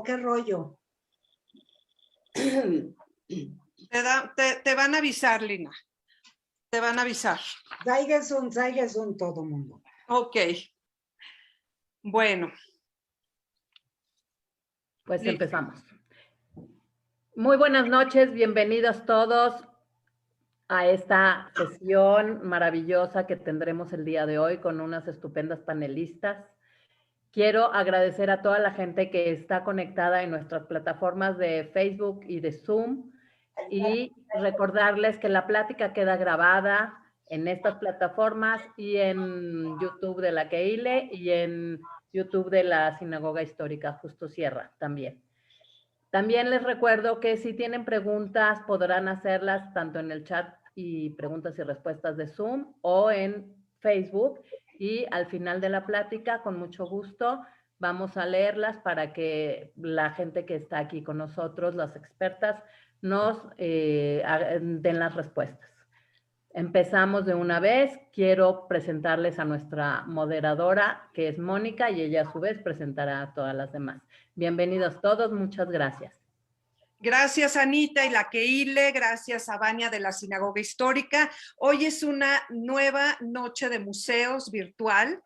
¿Qué rollo? Te van a avisar, Lina. Te van a avisar. Zaigesun todo mundo. Ok. Bueno. Pues empezamos. Muy buenas noches, bienvenidos todos a esta sesión maravillosa que tendremos el día de hoy con unas estupendas panelistas. Quiero agradecer a toda la gente que está conectada en nuestras plataformas de Facebook y de Zoom y recordarles que la plática queda grabada en estas plataformas y en YouTube de la Keile y en YouTube de la Sinagoga Histórica Justo Sierra también. También les recuerdo que si tienen preguntas podrán hacerlas tanto en el chat y preguntas y respuestas de Zoom o en Facebook, y al final de la plática, con mucho gusto, vamos a leerlas para que la gente que está aquí con nosotros, las expertas, nos den las respuestas. Empezamos de una vez. Quiero presentarles a nuestra moderadora, que es Mónica, y ella a su vez presentará a todas las demás. Bienvenidos todos, muchas gracias. Gracias, Anita y la Keile, gracias a Vania de la Sinagoga Histórica. Hoy es una nueva noche de museos virtual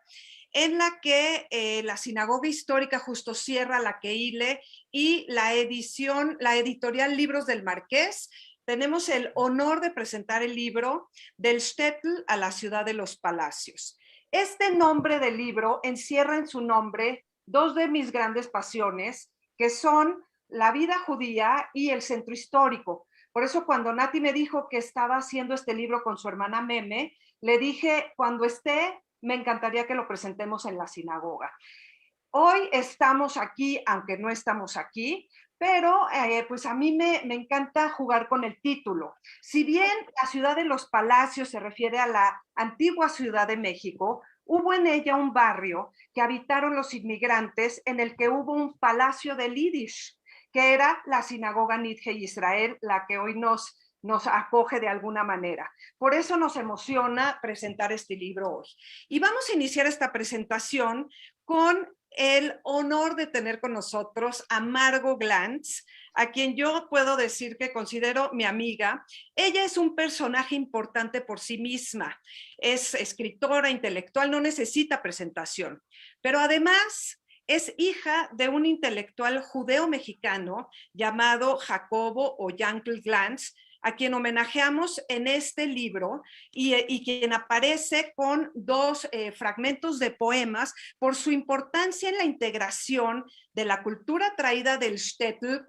en la que la Sinagoga Histórica Justo Sierra, la Keile y la editorial Libros del Marqués tenemos el honor de presentar el libro Del Shtetl a la Ciudad de los Palacios. Este nombre del libro encierra en su nombre dos de mis grandes pasiones, que son la vida judía y el centro histórico. Por eso cuando Nati me dijo que estaba haciendo este libro con su hermana Meme, le dije, cuando esté, me encantaría que lo presentemos en la sinagoga. Hoy estamos aquí, aunque no estamos aquí, pero pues a mí me encanta jugar con el título. Si bien la ciudad de los palacios se refiere a la antigua Ciudad de México, hubo en ella un barrio que habitaron los inmigrantes en el que hubo un palacio del Yiddish, que era la sinagoga Nidhe Israel, la que hoy nos acoge de alguna manera. Por eso nos emociona presentar este libro hoy. Y vamos a iniciar esta presentación con el honor de tener con nosotros a Margot Glantz, a quien yo puedo decir que considero mi amiga. Ella es un personaje importante por sí misma, es escritora, intelectual, no necesita presentación, pero además es hija de un intelectual judeo-mexicano llamado Jacobo o Yankel Glantz, a quien homenajeamos en este libro y quien aparece con dos fragmentos de poemas por su importancia en la integración de la cultura traída del shtetl,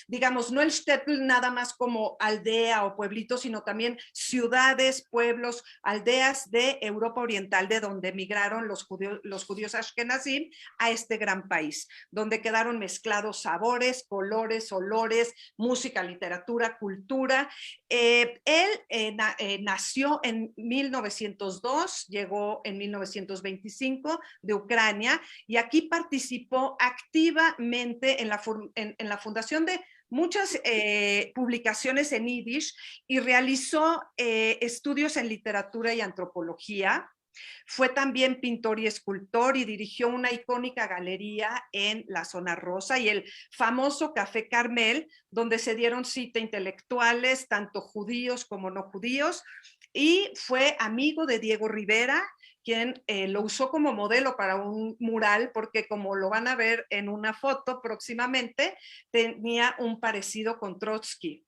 digamos, no el shtetl nada más como aldea o pueblito, sino también ciudades, pueblos, aldeas de Europa Oriental, de donde emigraron los judíos ashkenazim a este gran país, donde quedaron mezclados sabores, colores, olores, música, literatura, cultura. Él nació en 1902, llegó en 1925 de Ucrania y aquí participó activamente en la fundación de muchas publicaciones en Yiddish y realizó estudios en literatura y antropología. Fue también pintor y escultor y dirigió una icónica galería en la zona rosa y el famoso Café Carmel, donde se dieron cita intelectuales, tanto judíos como no judíos, y fue amigo de Diego Rivera, quien lo usó como modelo para un mural, porque como lo van a ver en una foto próximamente, tenía un parecido con Trotsky.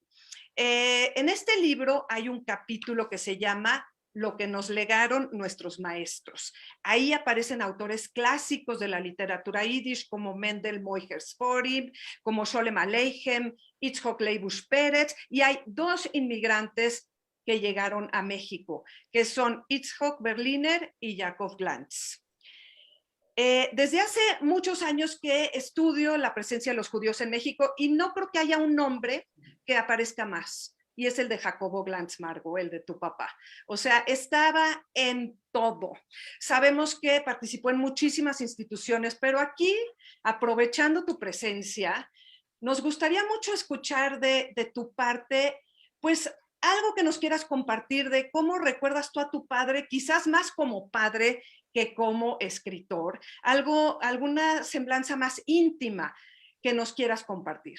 En este libro hay un capítulo que se llama Lo que nos legaron nuestros maestros. Ahí aparecen autores clásicos de la literatura yiddish como Mendel Moiher Sporim, como Sholem Aleichem, Itzhok Leibush Pérez, y hay dos inmigrantes que llegaron a México, que son Itzhok Berliner y Jacob Glantz. Desde hace muchos años que estudio la presencia de los judíos en México y no creo que haya un nombre que aparezca más, y es el de Jacobo Glantz, Margot, el de tu papá. O sea, estaba en todo. Sabemos que participó en muchísimas instituciones, pero aquí, aprovechando tu presencia, nos gustaría mucho escuchar de tu parte, pues, algo que nos quieras compartir de cómo recuerdas tú a tu padre, quizás más como padre que como escritor, alguna semblanza más íntima que nos quieras compartir.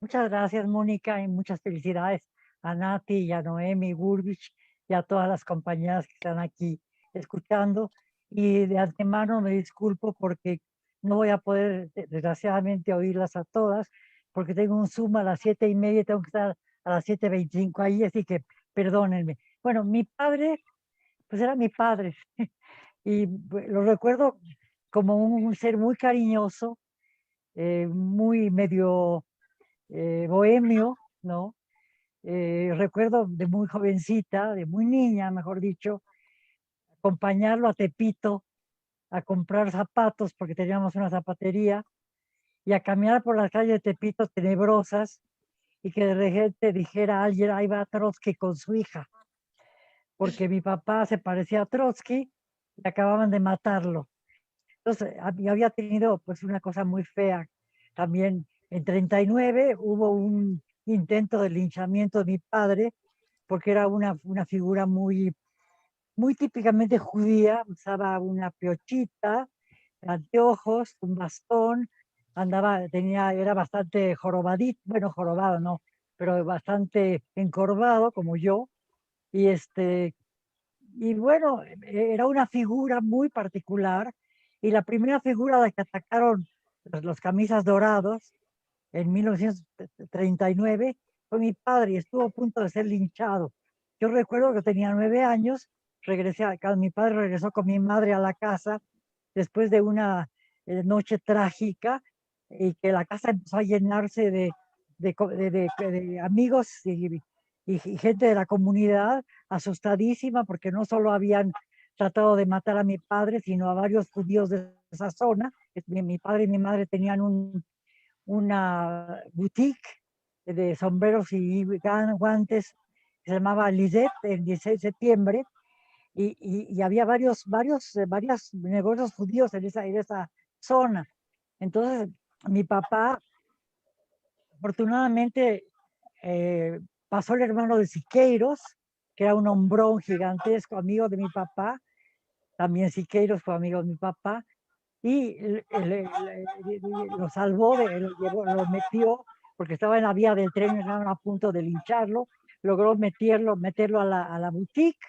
Muchas gracias, Mónica, y muchas felicidades a Nati y a Noemi Burbich y a todas las compañeras que están aquí escuchando. Y de antemano me disculpo porque no voy a poder, desgraciadamente, oírlas a todas, porque tengo un Zoom a las 7:30 y tengo que estar a las 7:25 ahí, así que perdónenme. Bueno, mi padre, pues era mi padre, y lo recuerdo como un ser muy cariñoso, muy medio bohemio, ¿no? Recuerdo de muy jovencita, de muy niña, mejor dicho, acompañarlo a Tepito a comprar zapatos porque teníamos una zapatería y a caminar por las calles de Tepito tenebrosas y que de repente dijera alguien, ahí va Trotsky con su hija, porque mi papá se parecía a Trotsky y acababan de matarlo. Entonces, había tenido pues una cosa muy fea. También en 39 hubo un intento de linchamiento de mi padre, porque era una figura muy típicamente judía, usaba una piochita, anteojos, un bastón, era bastante jorobadito, bueno, jorobado no, pero bastante encorvado como yo, y y bueno, era una figura muy particular, y la primera figura a la que atacaron los camisas dorados en 1939 fue mi padre y estuvo a punto de ser linchado. Yo recuerdo que tenía 9 años, mi padre regresó con mi madre a la casa después de una noche trágica y que la casa empezó a llenarse de amigos y gente de la comunidad asustadísima porque no solo habían tratado de matar a mi padre, sino a varios judíos de esa zona. Mi padre y mi madre tenían una boutique de sombreros y guantes que se llamaba Lisette, el 16 de septiembre, y había varios negocios judíos en esa zona. Entonces, mi papá, afortunadamente, pasó el hermano de Siqueiros, que era un hombrón gigantesco, amigo de mi papá. También Siqueiros fue amigo de mi papá, y lo salvó, lo metió, porque estaba en la vía del tren, estaban a punto de lincharlo, logró meterlo a la boutique,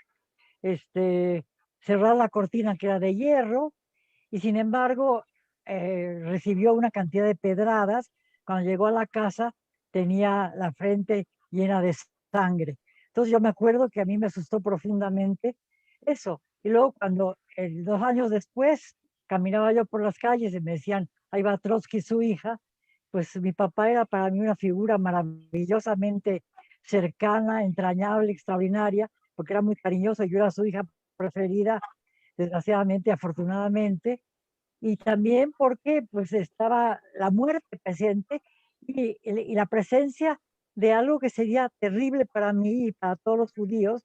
cerrar la cortina que era de hierro, y sin embargo recibió una cantidad de pedradas. Cuando llegó a la casa tenía la frente llena de sangre. Entonces yo me acuerdo que a mí me asustó profundamente eso. Y luego cuando 2 años después caminaba yo por las calles y me decían, ahí va Trotsky, su hija, pues mi papá era para mí una figura maravillosamente cercana, entrañable, extraordinaria, porque era muy cariñoso, yo era su hija preferida, desgraciadamente, afortunadamente, y también porque pues estaba la muerte presente y la presencia de algo que sería terrible para mí y para todos los judíos,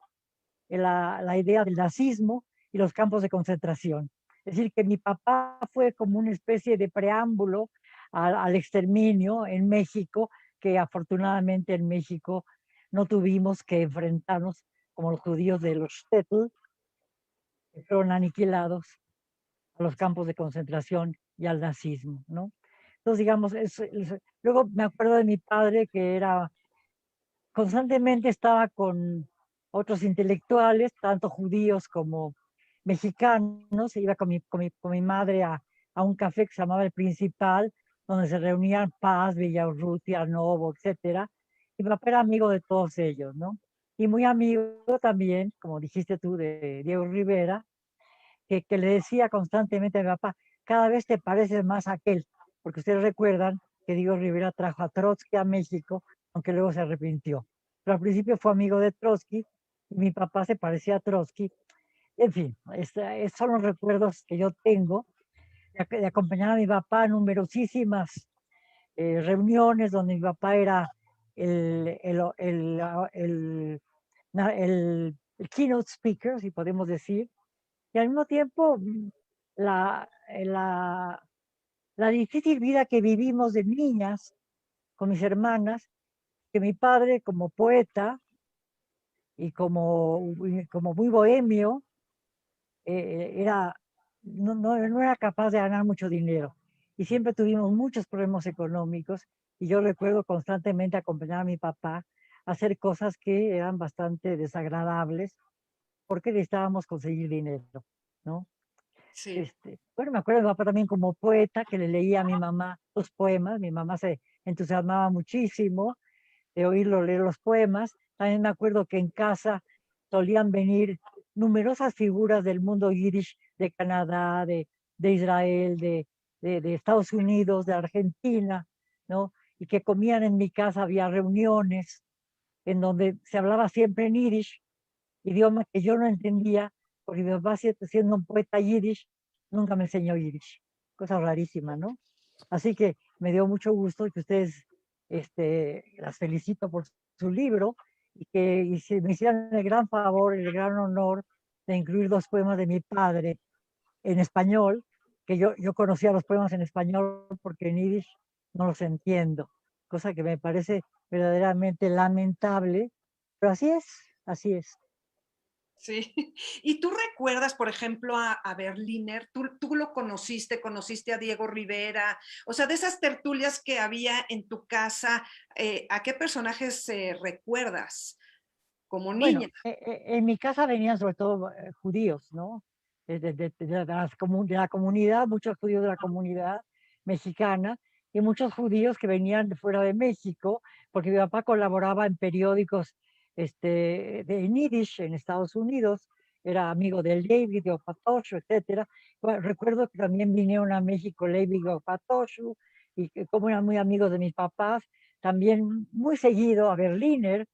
la idea del nazismo y los campos de concentración. Es decir, que mi papá fue como una especie de preámbulo al exterminio en México, que afortunadamente en México no tuvimos que enfrentarnos como los judíos de los Shtetl, que fueron aniquilados a los campos de concentración y al nazismo, ¿no? Entonces, digamos, luego me acuerdo de mi padre que constantemente estaba con otros intelectuales, tanto judíos como mexicanos. Se iba con mi madre a un café que se llamaba El Principal, donde se reunían Paz, Villaurrutia, Novo, etcétera. Y mi papá era amigo de todos ellos, ¿no? Y muy amigo también, como dijiste tú, de Diego Rivera, que le decía constantemente a mi papá, cada vez te pareces más a aquel, porque ustedes recuerdan que Diego Rivera trajo a Trotsky a México, aunque luego se arrepintió. Pero al principio fue amigo de Trotsky y mi papá se parecía a Trotsky. En fin, son los recuerdos que yo tengo de acompañar a mi papá en numerosísimas reuniones donde mi papá era el, el, el, el, el keynote speaker, si podemos decir, y al mismo tiempo la, la difícil vida que vivimos de niñas con mis hermanas, que mi padre como poeta y como muy bohemio, era, no era capaz de ganar mucho dinero. Y siempre tuvimos muchos problemas económicos y yo recuerdo constantemente acompañar a mi papá a hacer cosas que eran bastante desagradables porque necesitábamos conseguir dinero, ¿no? Sí. Bueno, me acuerdo de mi papá también como poeta, que le leía a mi mamá los poemas. Mi mamá se entusiasmaba muchísimo de oírlo leer los poemas. También me acuerdo que en casa solían venir numerosas figuras del mundo yiddish, de Canadá, de Israel, de Estados Unidos, de Argentina, ¿no? Y que comían en mi casa, había reuniones en donde se hablaba siempre en yiddish, idioma que yo no entendía, porque mi papá, siendo un poeta yiddish, nunca me enseñó yiddish. Cosa rarísima, ¿no? Así que me dio mucho gusto que ustedes, las felicito por su libro y que me hicieran el gran favor, el gran honor de incluir dos poemas de mi padre en español, que yo conocía los poemas en español porque en yiddish no los entiendo, cosa que me parece verdaderamente lamentable, pero así es, así es. Sí. ¿Y tú recuerdas, por ejemplo, a Berliner? ¿Tú lo conociste a Diego Rivera? O sea, de esas tertulias que había en tu casa, ¿a qué personajes recuerdas como Bueno, niña? en mi casa venían sobre todo judíos, ¿no? De la comunidad, muchos judíos de la comunidad mexicana y muchos judíos que venían de fuera de México, porque mi papá colaboraba en periódicos de Yiddish en Estados Unidos, era amigo de Levi, de Opatoshu, etcétera. Bueno, recuerdo que también vinieron a México Levi y Opatoshu, y que como eran muy amigos de mis papás, también muy seguido a Berliner.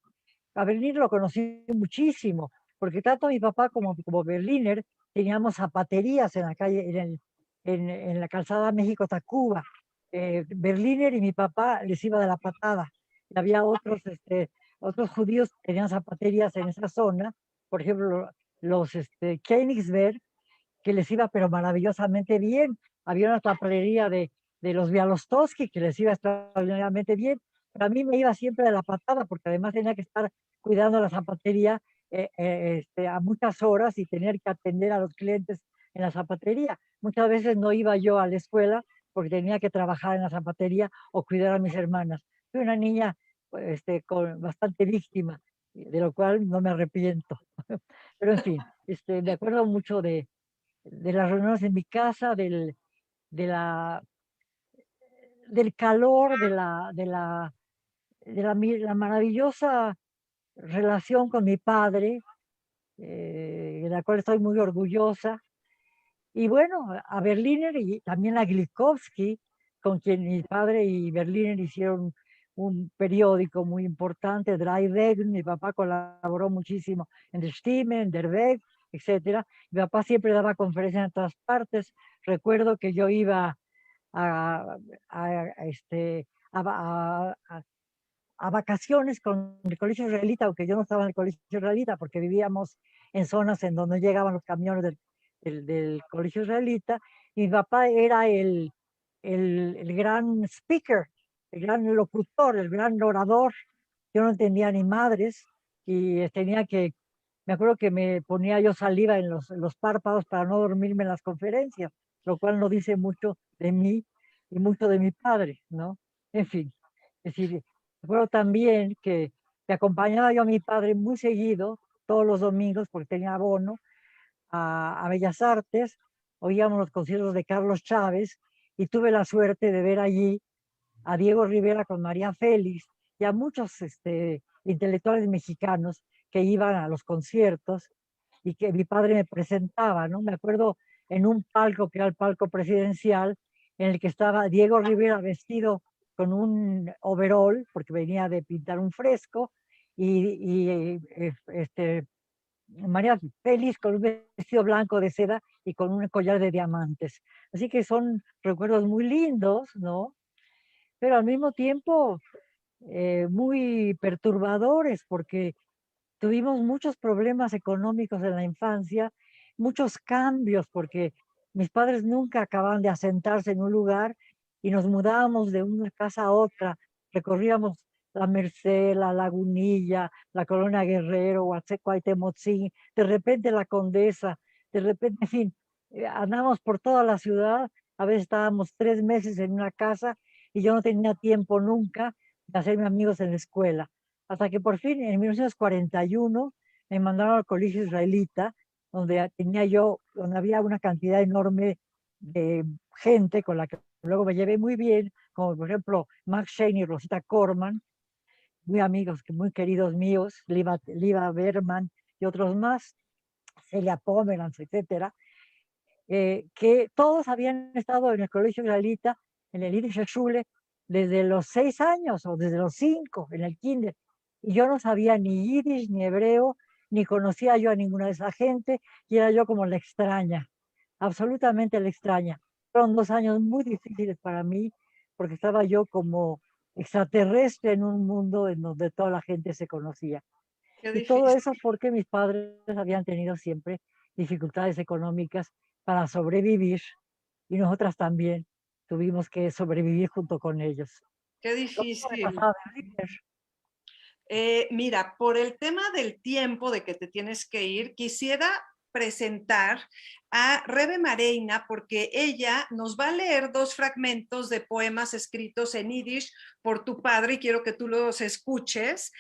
A Berliner lo conocí muchísimo, porque tanto mi papá como Berliner teníamos zapaterías en la calle, en la calzada México-Tacuba. Berliner y mi papá les iba de la patada. Y había otros judíos que tenían zapaterías en esa zona, por ejemplo, los Königsberg, que les iba pero maravillosamente bien. Había una zapatería de los Bialostowski que les iba extraordinariamente bien, pero a mí me iba siempre de la patada porque además tenía que estar cuidando la zapatería a muchas horas y tener que atender a los clientes en la zapatería. Muchas veces no iba yo a la escuela porque tenía que trabajar en la zapatería o cuidar a mis hermanas. Fui una niña con bastante víctima, de lo cual no me arrepiento. Pero en fin, me acuerdo mucho de las reuniones en mi casa, de la, del calor, la maravillosa relación con mi padre, de la cual estoy muy orgullosa. Y bueno, a Berliner y también a Glikovsky, con quien mi padre y Berliner hicieron un periódico muy importante, Drei Weg. Mi papá colaboró muchísimo en Der Stimme, en Der Weg, etcétera. Mi papá siempre daba conferencias en todas partes. Recuerdo que yo iba a, a, este, a vacaciones con el colegio israelita, aunque yo no estaba en el colegio israelita porque vivíamos en zonas en donde llegaban los camiones del colegio israelita. Y mi papá era el gran speaker, el gran locutor, el gran orador. Yo no entendía ni madres y me acuerdo que me ponía yo saliva en los párpados para no dormirme en las conferencias, lo cual no dice mucho de mí y mucho de mi padre, ¿no? En fin, es decir, recuerdo también que me acompañaba yo a mi padre muy seguido, todos los domingos, porque tenía abono, a Bellas Artes, oíamos los conciertos de Carlos Chávez y tuve la suerte de ver allí a Diego Rivera con María Félix y a muchos intelectuales mexicanos que iban a los conciertos y que mi padre me presentaba, ¿no? Me acuerdo en un palco que era el palco presidencial, en el que estaba Diego Rivera vestido con un overol, porque venía de pintar un fresco, y María Félix con un vestido blanco de seda y con un collar de diamantes. Así que son recuerdos muy lindos, ¿no? Pero al mismo tiempo muy perturbadores, porque tuvimos muchos problemas económicos en la infancia, muchos cambios, porque mis padres nunca acababan de asentarse en un lugar y nos mudábamos de una casa a otra, recorríamos la Merced, la Lagunilla, la Colonia Guerrero, Huatzecuauhtemotzin, de repente la Condesa, de repente, en fin, andamos por toda la ciudad, a veces estábamos 3 meses en una casa y yo no tenía tiempo nunca de hacerme amigos en la escuela, hasta que por fin en 1941 me mandaron al colegio israelita, donde donde había una cantidad enorme de gente con la que luego me llevé muy bien, como por ejemplo Max Shane y Rosita Corman, muy amigos, muy queridos míos, Liva Berman y otros más, Celia Pomeranz, etcétera, que todos habían estado en el colegio israelita, en el Yiddish Schule, desde los 6 años o desde los 5, en el kinder. Y yo no sabía ni yiddish, ni hebreo, ni conocía yo a ninguna de esa gente, y era yo como la extraña, absolutamente la extraña. Fueron 2 años muy difíciles para mí, porque estaba yo como extraterrestre en un mundo en donde toda la gente se conocía. Qué Y todo difícil. eso porque mis padres habían tenido siempre dificultades económicas para sobrevivir, y nosotras también tuvimos que sobrevivir junto con ellos. Qué Lo mismo me difícil. pasaba en Ritter. Mira, por el tema del tiempo de que te tienes que ir, quisiera presentar a Rebe Mareina porque ella nos va a leer 2 fragmentos de poemas escritos en yiddish por tu padre y quiero que tú los escuches.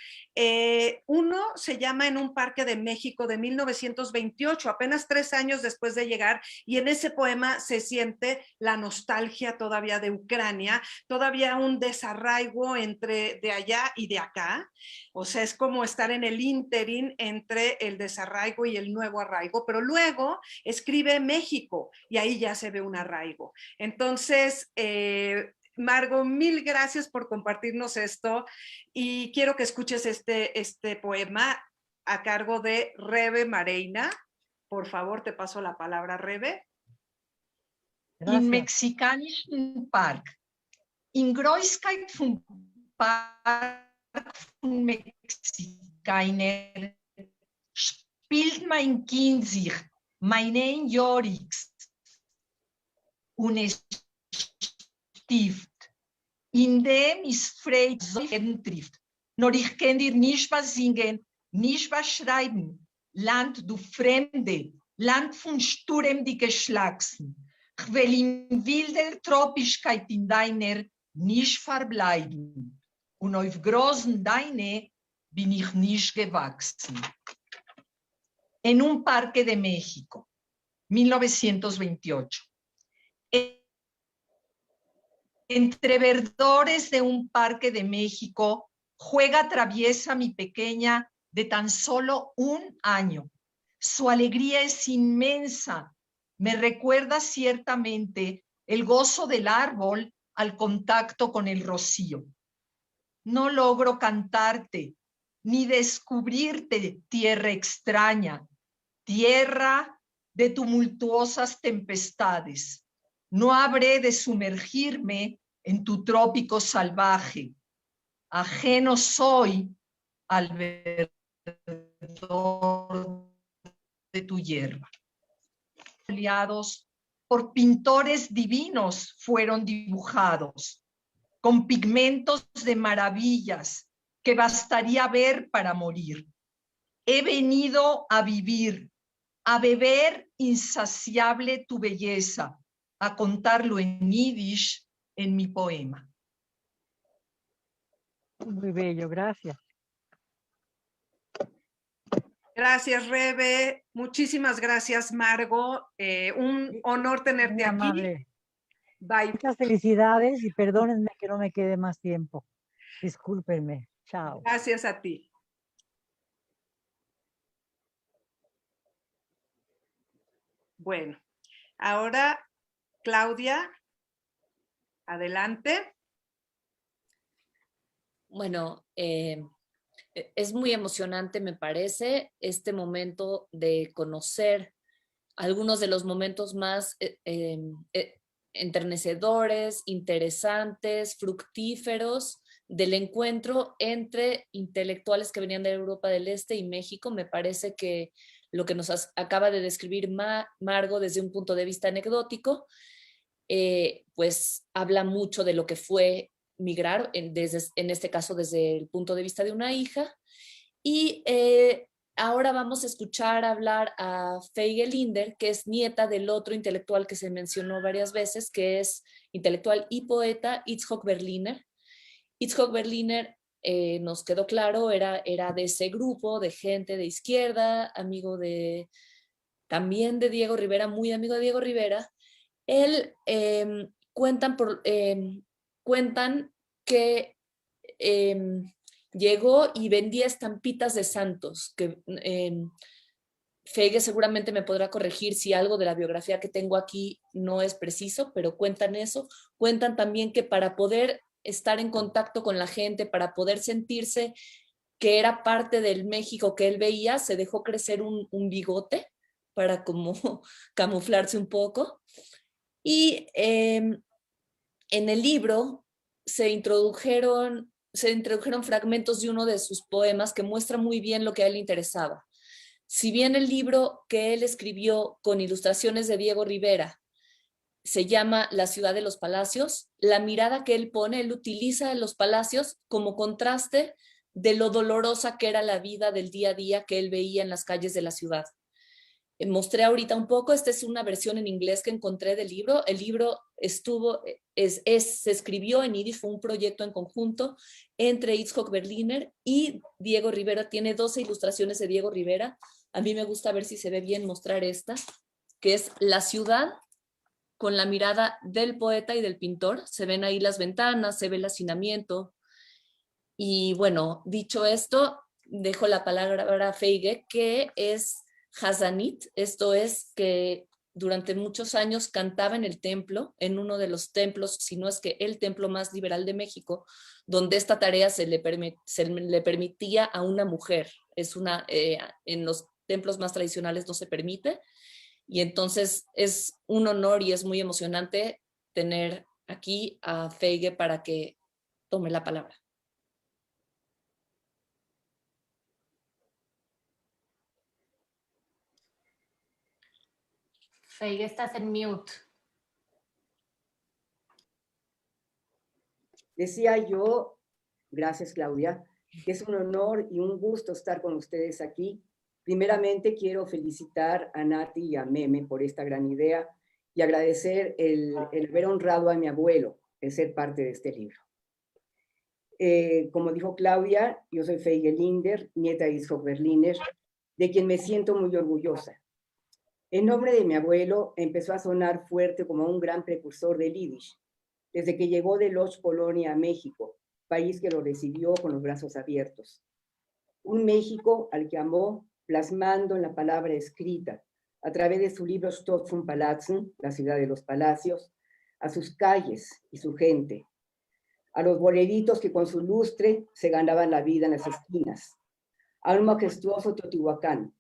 Uno se llama En un parque de México de 1928, apenas 3 años después de llegar, y en ese poema se siente la nostalgia todavía de Ucrania, todavía un desarraigo entre de allá y de acá. O sea, es como estar en el ínterin entre el desarraigo y el nuevo arraigo, pero luego escribe México y ahí ya se ve un arraigo. Entonces, Margo, mil gracias por compartirnos esto y quiero que escuches este poema a cargo de Rebe Mareina. Por favor, te paso la palabra, Rebe. In mexikanischen Park. In Großkeit vom Park von Mexikaner spielt mein Kind sich, mein Jorix, und es Stift, in dem es frei trifft. Nur ich kann dir nicht was singen, nicht was schreiben. Land, du Fremde, Land von Sturm, die geschlagsen. Ich will in wilder Tropischkeit in deiner nicht verbleiben. Und auf großen Deine bin ich nicht gewachsen. En un parque de México, 1928. Entre verdores de un parque de México, juega traviesa mi pequeña de tan solo 1 año. Su alegría es inmensa. Me recuerda ciertamente el gozo del árbol al contacto con el rocío. No logro cantarte ni descubrirte, tierra extraña, tierra de tumultuosas tempestades. No habré de sumergirme en tu trópico salvaje. Ajeno soy al verdor de tu hierba. Por pintores divinos fueron dibujados, con pigmentos de maravillas que bastaría ver para morir. He venido a vivir, a beber insaciable tu belleza, a contarlo en yiddish en mi poema. Muy bello, gracias. Gracias, Rebe. Muchísimas gracias, Margo. Un honor tenerte Muy aquí. amable. Bye. Muchas felicidades y perdónenme que no me quede más tiempo. Discúlpenme. Chao. Gracias a ti. Bueno, ahora Claudia, adelante. Bueno, es muy emocionante, me parece, este momento de conocer algunos de los momentos más enternecedores, interesantes, fructíferos del encuentro entre intelectuales que venían de Europa del Este y México. Me parece que lo que nos acaba de describir Margo desde un punto de vista anecdótico, pues habla mucho de lo que fue migrar, en este caso desde el punto de vista de una hija. Y ahora vamos a escuchar hablar a Feige Linder, que es nieta del otro intelectual que se mencionó varias veces, que es intelectual y poeta Itzhak Berliner. Itzhak Berliner, nos quedó claro, era de ese grupo de gente de izquierda, amigo también de Diego Rivera, muy amigo de Diego Rivera. Él, cuentan que llegó y vendía estampitas de santos, que Feige seguramente me podrá corregir si algo de la biografía que tengo aquí no es preciso, pero cuentan eso. Cuentan también que para poder estar en contacto con la gente, para poder sentirse que era parte del México que él veía, se dejó crecer un bigote para como camuflarse un poco. Y en el libro se introdujeron fragmentos de uno de sus poemas que muestra muy bien lo que a él le interesaba. Si bien el libro que él escribió con ilustraciones de Diego Rivera se llama La ciudad de los palacios, la mirada que él pone, él utiliza los palacios como contraste de lo dolorosa que era la vida del día a día que él veía en las calles de la ciudad. Mostré ahorita un poco, esta es una versión en inglés que encontré del libro. El libro se escribió en Yiddish, fue un proyecto en conjunto entre Itzhak Berliner y Diego Rivera. Tiene 12 ilustraciones de Diego Rivera. A mí me gusta ver si se ve bien mostrar esta, que es la ciudad con la mirada del poeta y del pintor. Se ven ahí las ventanas, se ve el hacinamiento. Y bueno, dicho esto, dejo la palabra a Feige, que es Hazanit, esto es que durante muchos años cantaba en el templo, en uno de los templos, si no es que el templo más liberal de México, donde esta tarea se le permitía a una mujer. En los templos más tradicionales no se permite, y entonces es un honor y es muy emocionante tener aquí a Feige para que tome la palabra. Feige, estás en mute. Decía yo, gracias Claudia, que es un honor y un gusto estar con ustedes aquí. Primeramente quiero felicitar a Nati y a Meme por esta gran idea y agradecer el haber honrado a mi abuelo, el ser parte de este libro. Como dijo Claudia, yo soy Feige Linder, nieta de Itzhak Berliner, de quien me siento muy orgullosa. El nombre de mi abuelo empezó a sonar fuerte como un gran precursor del Yiddish, desde que llegó de Loch, Polonia, a México, país que lo recibió con los brazos abiertos. Un México al que amó plasmando en la palabra escrita, a través de su libro Stadt zum Palatzen, la ciudad de los palacios, a sus calles y su gente, a los boleritos que con su lustre se ganaban la vida en las esquinas, a un majestuoso Teotihuacán,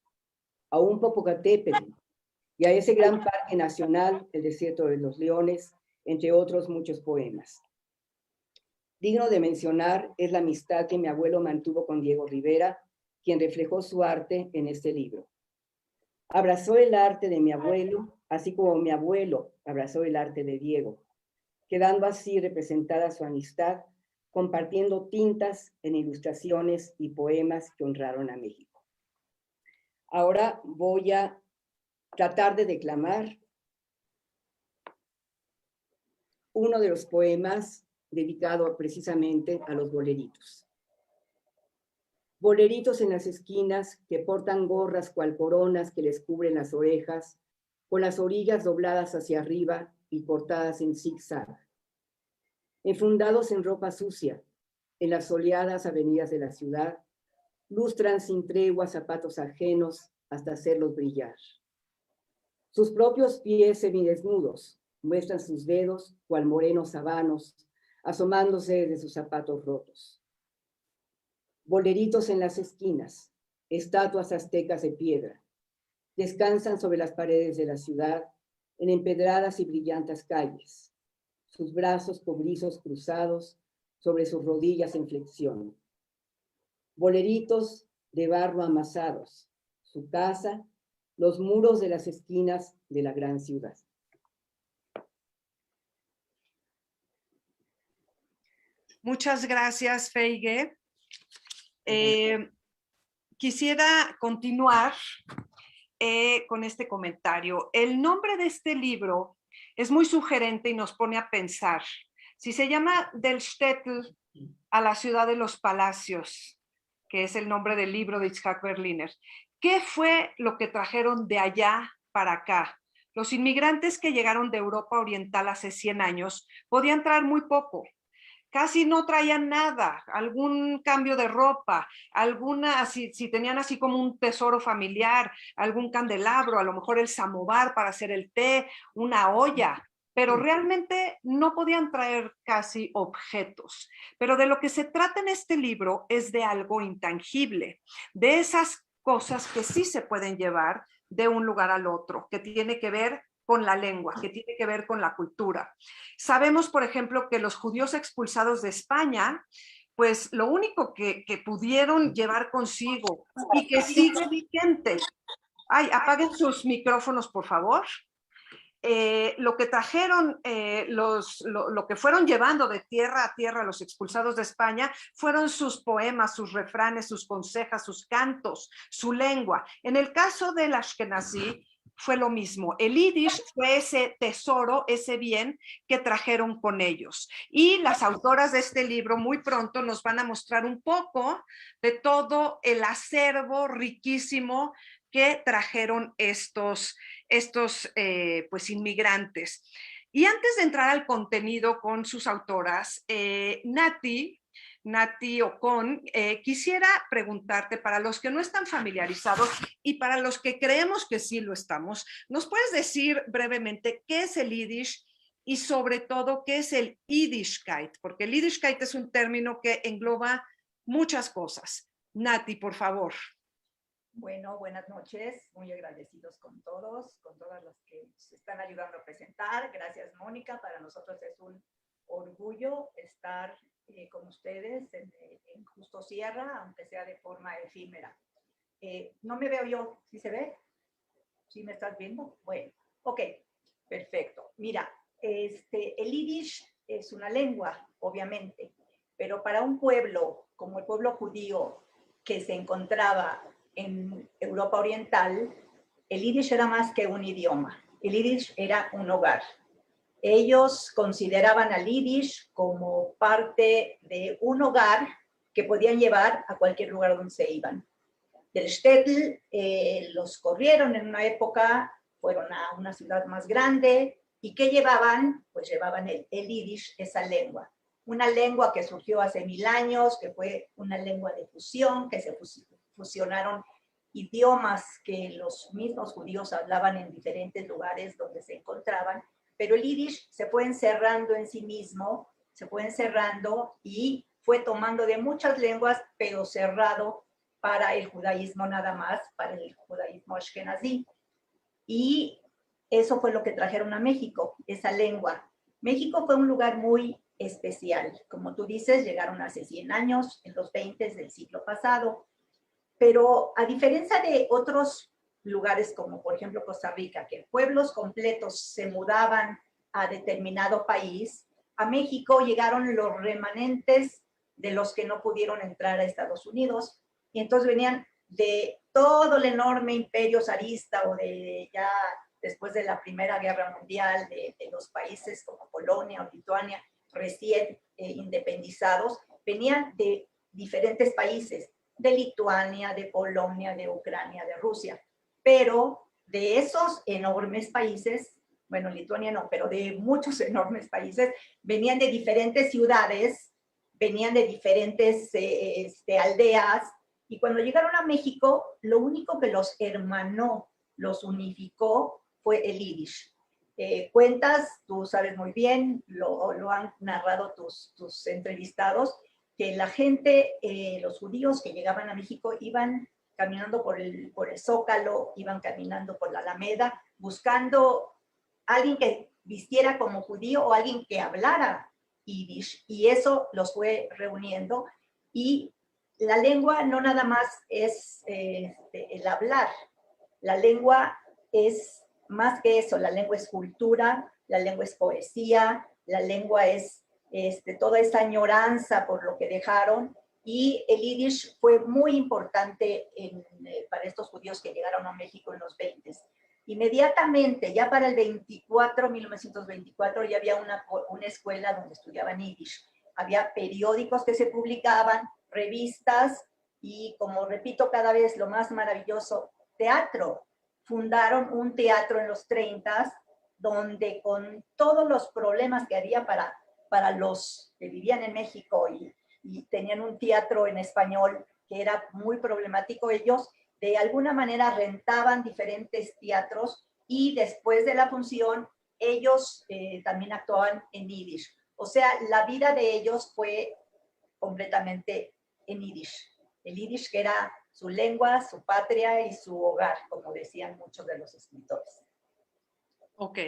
a un Popocatépetl, y a ese gran parque nacional, el Desierto de los Leones, entre otros muchos poemas. Digno de mencionar es la amistad que mi abuelo mantuvo con Diego Rivera, quien reflejó su arte en este libro. Abrazó el arte de mi abuelo, así como mi abuelo abrazó el arte de Diego, quedando así representada su amistad, compartiendo tintas en ilustraciones y poemas que honraron a México. Ahora voy a tratar de declamar uno de los poemas dedicado precisamente a los boleritos. Boleritos en las esquinas que portan gorras cual coronas que les cubren las orejas, con las orillas dobladas hacia arriba y cortadas en zigzag. Enfundados en ropa sucia, en las soleadas avenidas de la ciudad, lustran sin tregua zapatos ajenos hasta hacerlos brillar. Sus propios pies semidesnudos muestran sus dedos cual morenos sabanos, asomándose de sus zapatos rotos. Boleritos en las esquinas, estatuas aztecas de piedra, descansan sobre las paredes de la ciudad, en empedradas y brillantes calles, sus brazos cobrizos cruzados sobre sus rodillas en flexión. Boleritos de barro amasados, su casa, los muros de las esquinas de la gran ciudad. Muchas gracias, Feige. Quisiera continuar con este comentario. El nombre de este libro es muy sugerente y nos pone a pensar. Si se llama Del Städtel a la ciudad de los palacios, que es el nombre del libro de Itzhak Berliner, ¿qué fue lo que trajeron de allá para acá? Los inmigrantes que llegaron de Europa Oriental hace 100 años podían traer muy poco. Casi no traían nada, algún cambio de ropa, si tenían así como un tesoro familiar, algún candelabro, a lo mejor el samovar para hacer el té, una olla, pero realmente no podían traer casi objetos. Pero de lo que se trata en este libro es de algo intangible, de esas cosas que sí se pueden llevar de un lugar al otro, que tiene que ver con la lengua, que tiene que ver con la cultura. Sabemos, por ejemplo, que los judíos expulsados de España, pues lo único que pudieron llevar consigo y que sigue vigente. Ay, apaguen sus micrófonos, por favor. Lo que trajeron, lo que fueron llevando de tierra a tierra los expulsados de España fueron sus poemas, sus refranes, sus consejas, sus cantos, su lengua. En el caso del Ashkenazí, fue lo mismo. El Yiddish fue ese tesoro, ese bien que trajeron con ellos. Y las autoras de este libro muy pronto nos van a mostrar un poco de todo el acervo riquísimo que trajeron estos pues inmigrantes. Y antes de entrar al contenido con sus autoras, Nati Ocon, quisiera preguntarte, para los que no están familiarizados y para los que creemos que sí lo estamos, ¿nos puedes decir brevemente qué es el Yiddish y sobre todo qué es el Yiddishkeit? Porque el Yiddishkeit es un término que engloba muchas cosas. Nati, por favor. Bueno, buenas noches, muy agradecidos con todos, con todas las que se están ayudando a presentar. Gracias, Mónica, para nosotros es un orgullo estar con ustedes en Justo Sierra, aunque sea de forma efímera. No me veo yo, ¿sí se ve? ¿Sí me estás viendo? Bueno, ok, perfecto. Mira, el Yiddish es una lengua, obviamente, pero para un pueblo como el pueblo judío que se encontraba en Europa Oriental, el Yiddish era más que un idioma. El Yiddish era un hogar. Ellos consideraban al Yiddish como parte de un hogar que podían llevar a cualquier lugar donde se iban. Del Städtel los corrieron en una época, fueron a una ciudad más grande, ¿y qué llevaban? Pues llevaban el Yiddish, esa lengua. Una lengua que surgió hace 1000 años, que fue una lengua de fusión, que se fusionaron idiomas que los mismos judíos hablaban en diferentes lugares donde se encontraban, pero el Yiddish se fue encerrando en sí mismo, se fue encerrando y fue tomando de muchas lenguas, pero cerrado para el judaísmo nada más, para el judaísmo ashkenazí. Y eso fue lo que trajeron a México, esa lengua. México fue un lugar muy especial. Como tú dices, llegaron hace 100 años, en los 20 del siglo pasado. Pero a diferencia de otros lugares como por ejemplo Costa Rica, que pueblos completos se mudaban a determinado país, a México llegaron los remanentes de los que no pudieron entrar a Estados Unidos, y entonces venían de todo el enorme imperio zarista o de ya después de la Primera Guerra Mundial, de los países como Polonia o Lituania, recién independizados, venían de diferentes países, de Lituania, de Polonia, de Ucrania, de Rusia. Pero de esos enormes países, bueno, Lituania no, pero de muchos enormes países, venían de diferentes ciudades, venían de diferentes aldeas, y cuando llegaron a México, lo único que los hermanó, los unificó, fue el Yiddish. Cuentas, tú sabes muy bien, lo han narrado tus entrevistados, que la gente, los judíos que llegaban a México iban caminando por el Zócalo, iban caminando por la Alameda, buscando a alguien que vistiera como judío o alguien que hablara Yiddish, y eso los fue reuniendo. Y la lengua no nada más es el hablar, la lengua es más que eso, la lengua es cultura, la lengua es poesía, la lengua es toda esa añoranza por lo que dejaron. Y el Yiddish fue muy importante para estos judíos que llegaron a México en los 20. Inmediatamente, ya para el 1924, ya había una escuela donde estudiaban Yiddish. Había periódicos que se publicaban, revistas, y como repito cada vez, lo más maravilloso, teatro. Fundaron un teatro en los 30, donde con todos los problemas que había para los que vivían en México y tenían un teatro en español que era muy problemático, ellos de alguna manera rentaban diferentes teatros y después de la función ellos también actuaban en Yiddish. O sea, la vida de ellos fue completamente en Yiddish. El Yiddish que era su lengua, su patria y su hogar, como decían muchos de los escritores. Ok,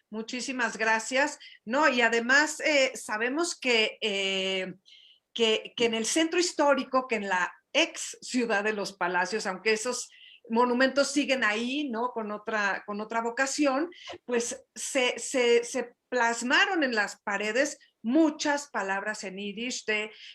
muchísimas gracias. No, y además sabemos que en el centro histórico, que en la ex ciudad de los Palacios, aunque esos monumentos siguen ahí, ¿no? Con otra vocación, pues se plasmaron en las paredes muchas palabras en Yiddish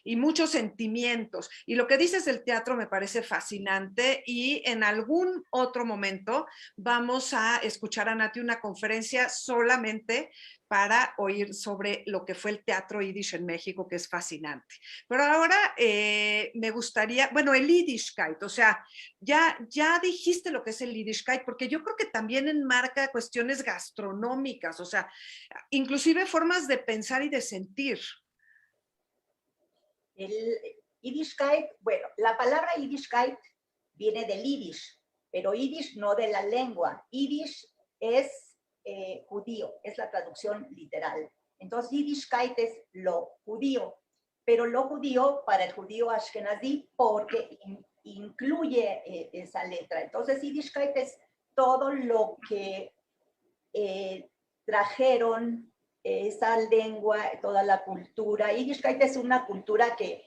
y muchos sentimientos. Y lo que dices del teatro me parece fascinante, y en algún otro momento vamos a escuchar a Nati una conferencia solamente para oír sobre lo que fue el teatro Yiddish en México, que es fascinante. Pero ahora me gustaría, bueno, el Yiddishkeit, o sea, ya dijiste lo que es el Yiddishkeit, porque yo creo que también enmarca cuestiones gastronómicas, o sea, inclusive formas de pensar y de sentir. El Yiddishkeit, bueno, la palabra Yiddishkeit viene del Yiddish, pero Yiddish no de la lengua. Yiddish es judío, es la traducción literal. Entonces, Yiddishkeit es lo judío, pero lo judío para el judío ashkenazí porque incluye esa letra. Entonces, Yiddishkeit es todo lo que trajeron esa lengua, toda la cultura. Yiddishkeit es una cultura que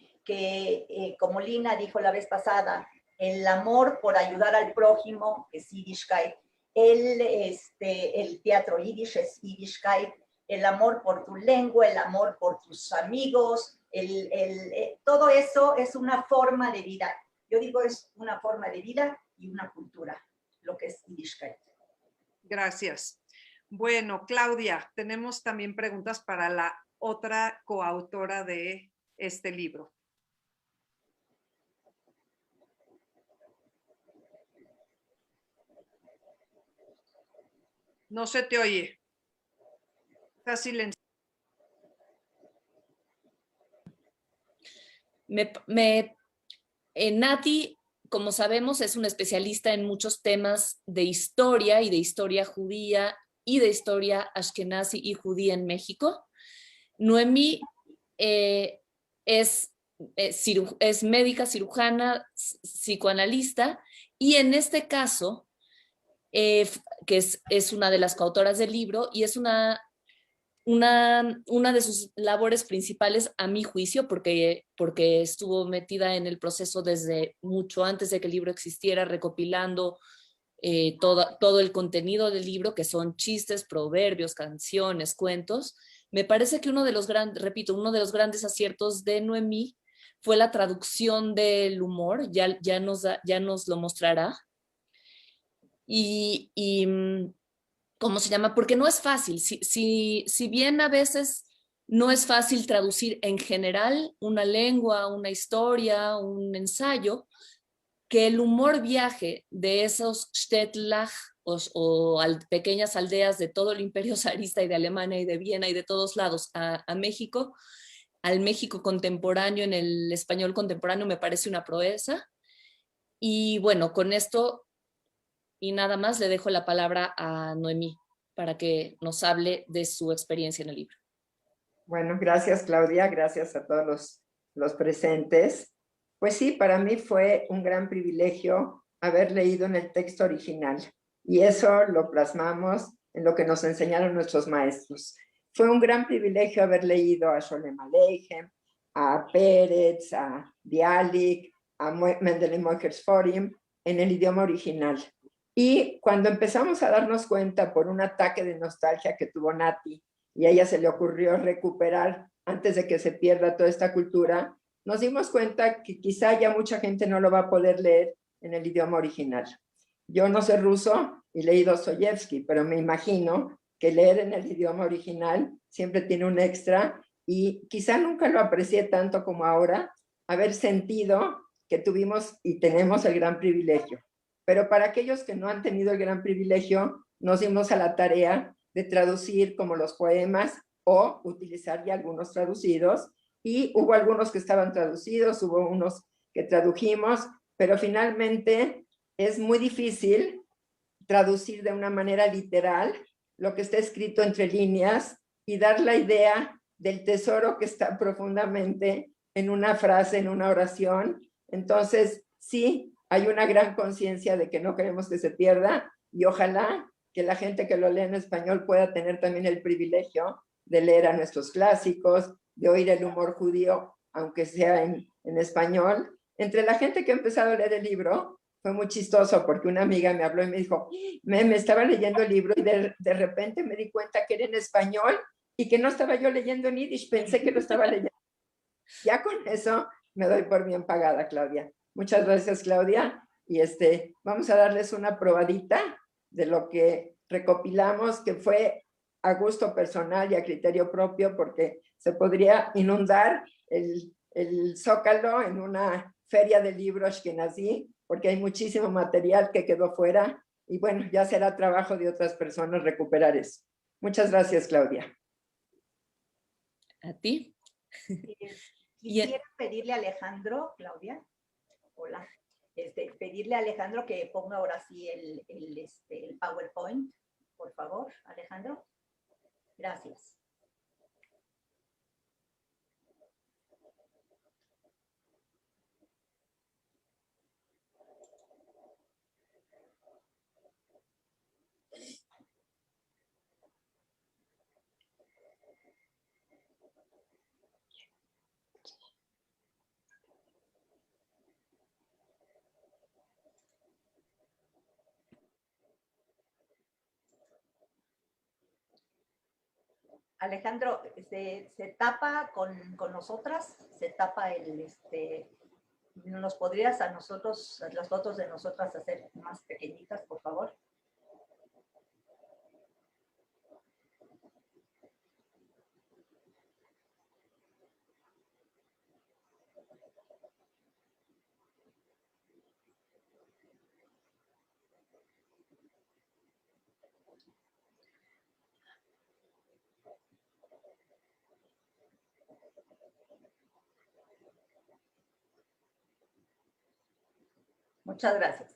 como Lina dijo la vez pasada, el amor por ayudar al prójimo es Yiddishkeit. El teatro Yiddish es Yiddishkeit, el amor por tu lengua, el amor por tus amigos, todo eso es una forma de vida. Yo digo es una forma de vida y una cultura, lo que es Yiddishkeit. Gracias. Bueno, Claudia, tenemos también preguntas para la otra coautora de este libro. No se te oye. Está silencioso. Nati, como sabemos, es una especialista en muchos temas de historia y de historia judía y de historia ashkenazi y judía en México. Noemí es médica, cirujana, psicoanalista, y en este caso, que es una de las coautoras del libro, y es una de sus labores principales, a mi juicio, porque estuvo metida en el proceso desde mucho antes de que el libro existiera, recopilando todo el contenido del libro, que son chistes, proverbios, canciones, cuentos. Me parece que uno de los grandes aciertos de Noemí fue la traducción del humor, ya nos lo mostrará. ¿Cómo se llama? Porque no es fácil. Si bien a veces no es fácil traducir en general una lengua, una historia, un ensayo, que el humor viaje de esos Städtlach o pequeñas aldeas de todo el Imperio zarista y de Alemania y de Viena y de todos lados a México, al México contemporáneo, en el español contemporáneo, me parece una proeza. Y bueno, con esto y nada más le dejo la palabra a Noemí para que nos hable de su experiencia en el libro. Bueno, gracias Claudia, gracias a todos los presentes. Pues sí, para mí fue un gran privilegio haber leído en el texto original, y eso lo plasmamos en lo que nos enseñaron nuestros maestros. Fue un gran privilegio haber leído a Sholem Aleichem, a Pérez, a Bialik, a Mendeley Moikersforim en el idioma original. Y cuando empezamos a darnos cuenta por un ataque de nostalgia que tuvo Nati, y a ella se le ocurrió recuperar antes de que se pierda toda esta cultura, nos dimos cuenta que quizá ya mucha gente no lo va a poder leer en el idioma original. Yo no sé ruso y leí Dostoyevsky, pero me imagino que leer en el idioma original siempre tiene un extra y quizá nunca lo aprecié tanto como ahora, haber sentido que tuvimos y tenemos el gran privilegio. Pero para aquellos que no han tenido el gran privilegio, nos dimos a la tarea de traducir como los poemas o utilizar ya algunos traducidos, y hubo algunos que estaban traducidos, hubo unos que tradujimos, pero finalmente es muy difícil traducir de una manera literal lo que está escrito entre líneas y dar la idea del tesoro que está profundamente en una frase, en una oración. Entonces, sí, hay una gran conciencia de que no queremos que se pierda y ojalá que la gente que lo lee en español pueda tener también el privilegio de leer a nuestros clásicos, de oír el humor judío, aunque sea en español. Entre la gente que ha empezado a leer el libro, fue muy chistoso porque una amiga me habló y me dijo, me estaba leyendo el libro y de repente me di cuenta que era en español y que no estaba yo leyendo en yiddish, pensé que lo estaba leyendo. Ya con eso me doy por bien pagada, Claudia. Muchas gracias, Claudia. Y vamos a darles una probadita de lo que recopilamos, que fue a gusto personal y a criterio propio, porque se podría inundar el Zócalo en una feria de libros que nací, porque hay muchísimo material que quedó fuera, y bueno, ya será trabajo de otras personas recuperar eso. Muchas gracias, Claudia. ¿A ti? Quisiera pedirle a Alejandro, Claudia, hola, pedirle a Alejandro que ponga ahora sí el PowerPoint, por favor, Alejandro. Gracias. Alejandro, se tapa con nosotras, se tapa ¿nos podrías a nosotros, las fotos de nosotras hacer más pequeñitas, por favor? Muchas gracias.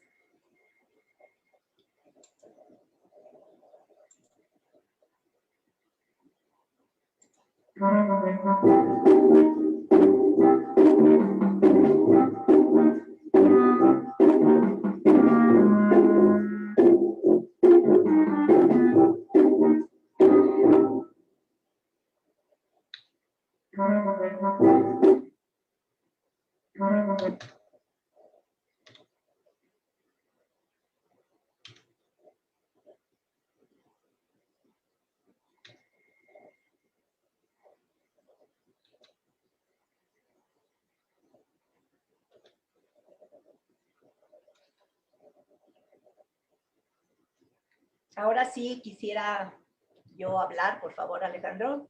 Ahora sí quisiera yo hablar, por favor, Alejandro.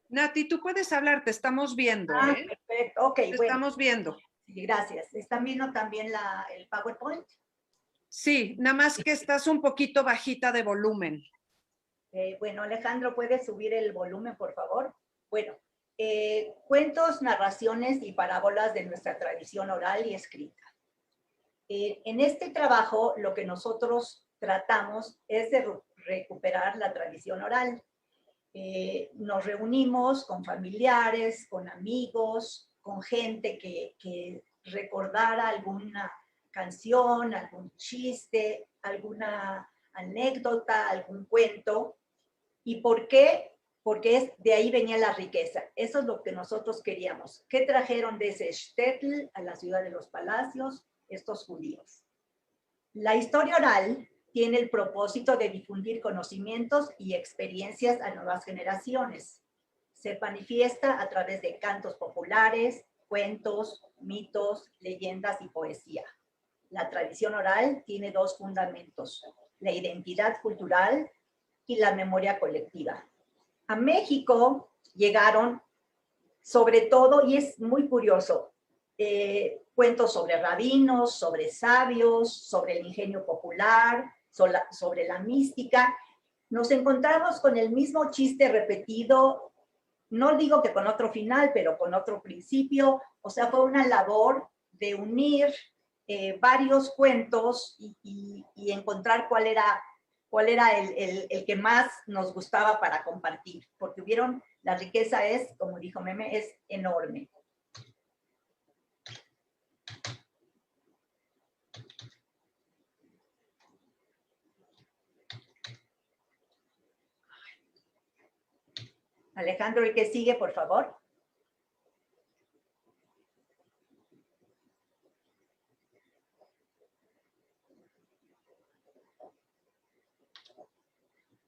Nati, tú puedes hablar, te estamos viendo. Perfecto, ok. Te estamos viendo. Sí, gracias. ¿Están viendo también el PowerPoint? Sí, nada más que estás un poquito bajita de volumen. Bueno, Alejandro, ¿puedes subir el volumen, por favor? Bueno, cuentos, narraciones y parábolas de nuestra tradición oral y escrita. En este trabajo, lo que nosotros tratamos es de recuperar la tradición oral. Nos reunimos con familiares, con amigos, con gente que recordara alguna canción, algún chiste, alguna anécdota, algún cuento. ¿Y por qué? Porque de ahí venía la riqueza. Eso es lo que nosotros queríamos. ¿Qué trajeron de ese shtetl a la ciudad de los palacios estos judíos? La historia oral tiene el propósito de difundir conocimientos y experiencias a nuevas generaciones. Se manifiesta a través de cantos populares, cuentos, mitos, leyendas y poesía. La tradición oral tiene dos fundamentos: la identidad cultural y la memoria colectiva. A México llegaron, sobre todo, y es muy curioso, cuentos sobre rabinos, sobre sabios, sobre el ingenio popular, sobre la mística. Nos encontramos con el mismo chiste repetido, no digo que con otro final, pero con otro principio. O sea, fue una labor de unir varios cuentos y encontrar cuál era el que más nos gustaba para compartir, porque la riqueza es, como dijo Meme, es enorme. Alejandro, el que sigue, por favor.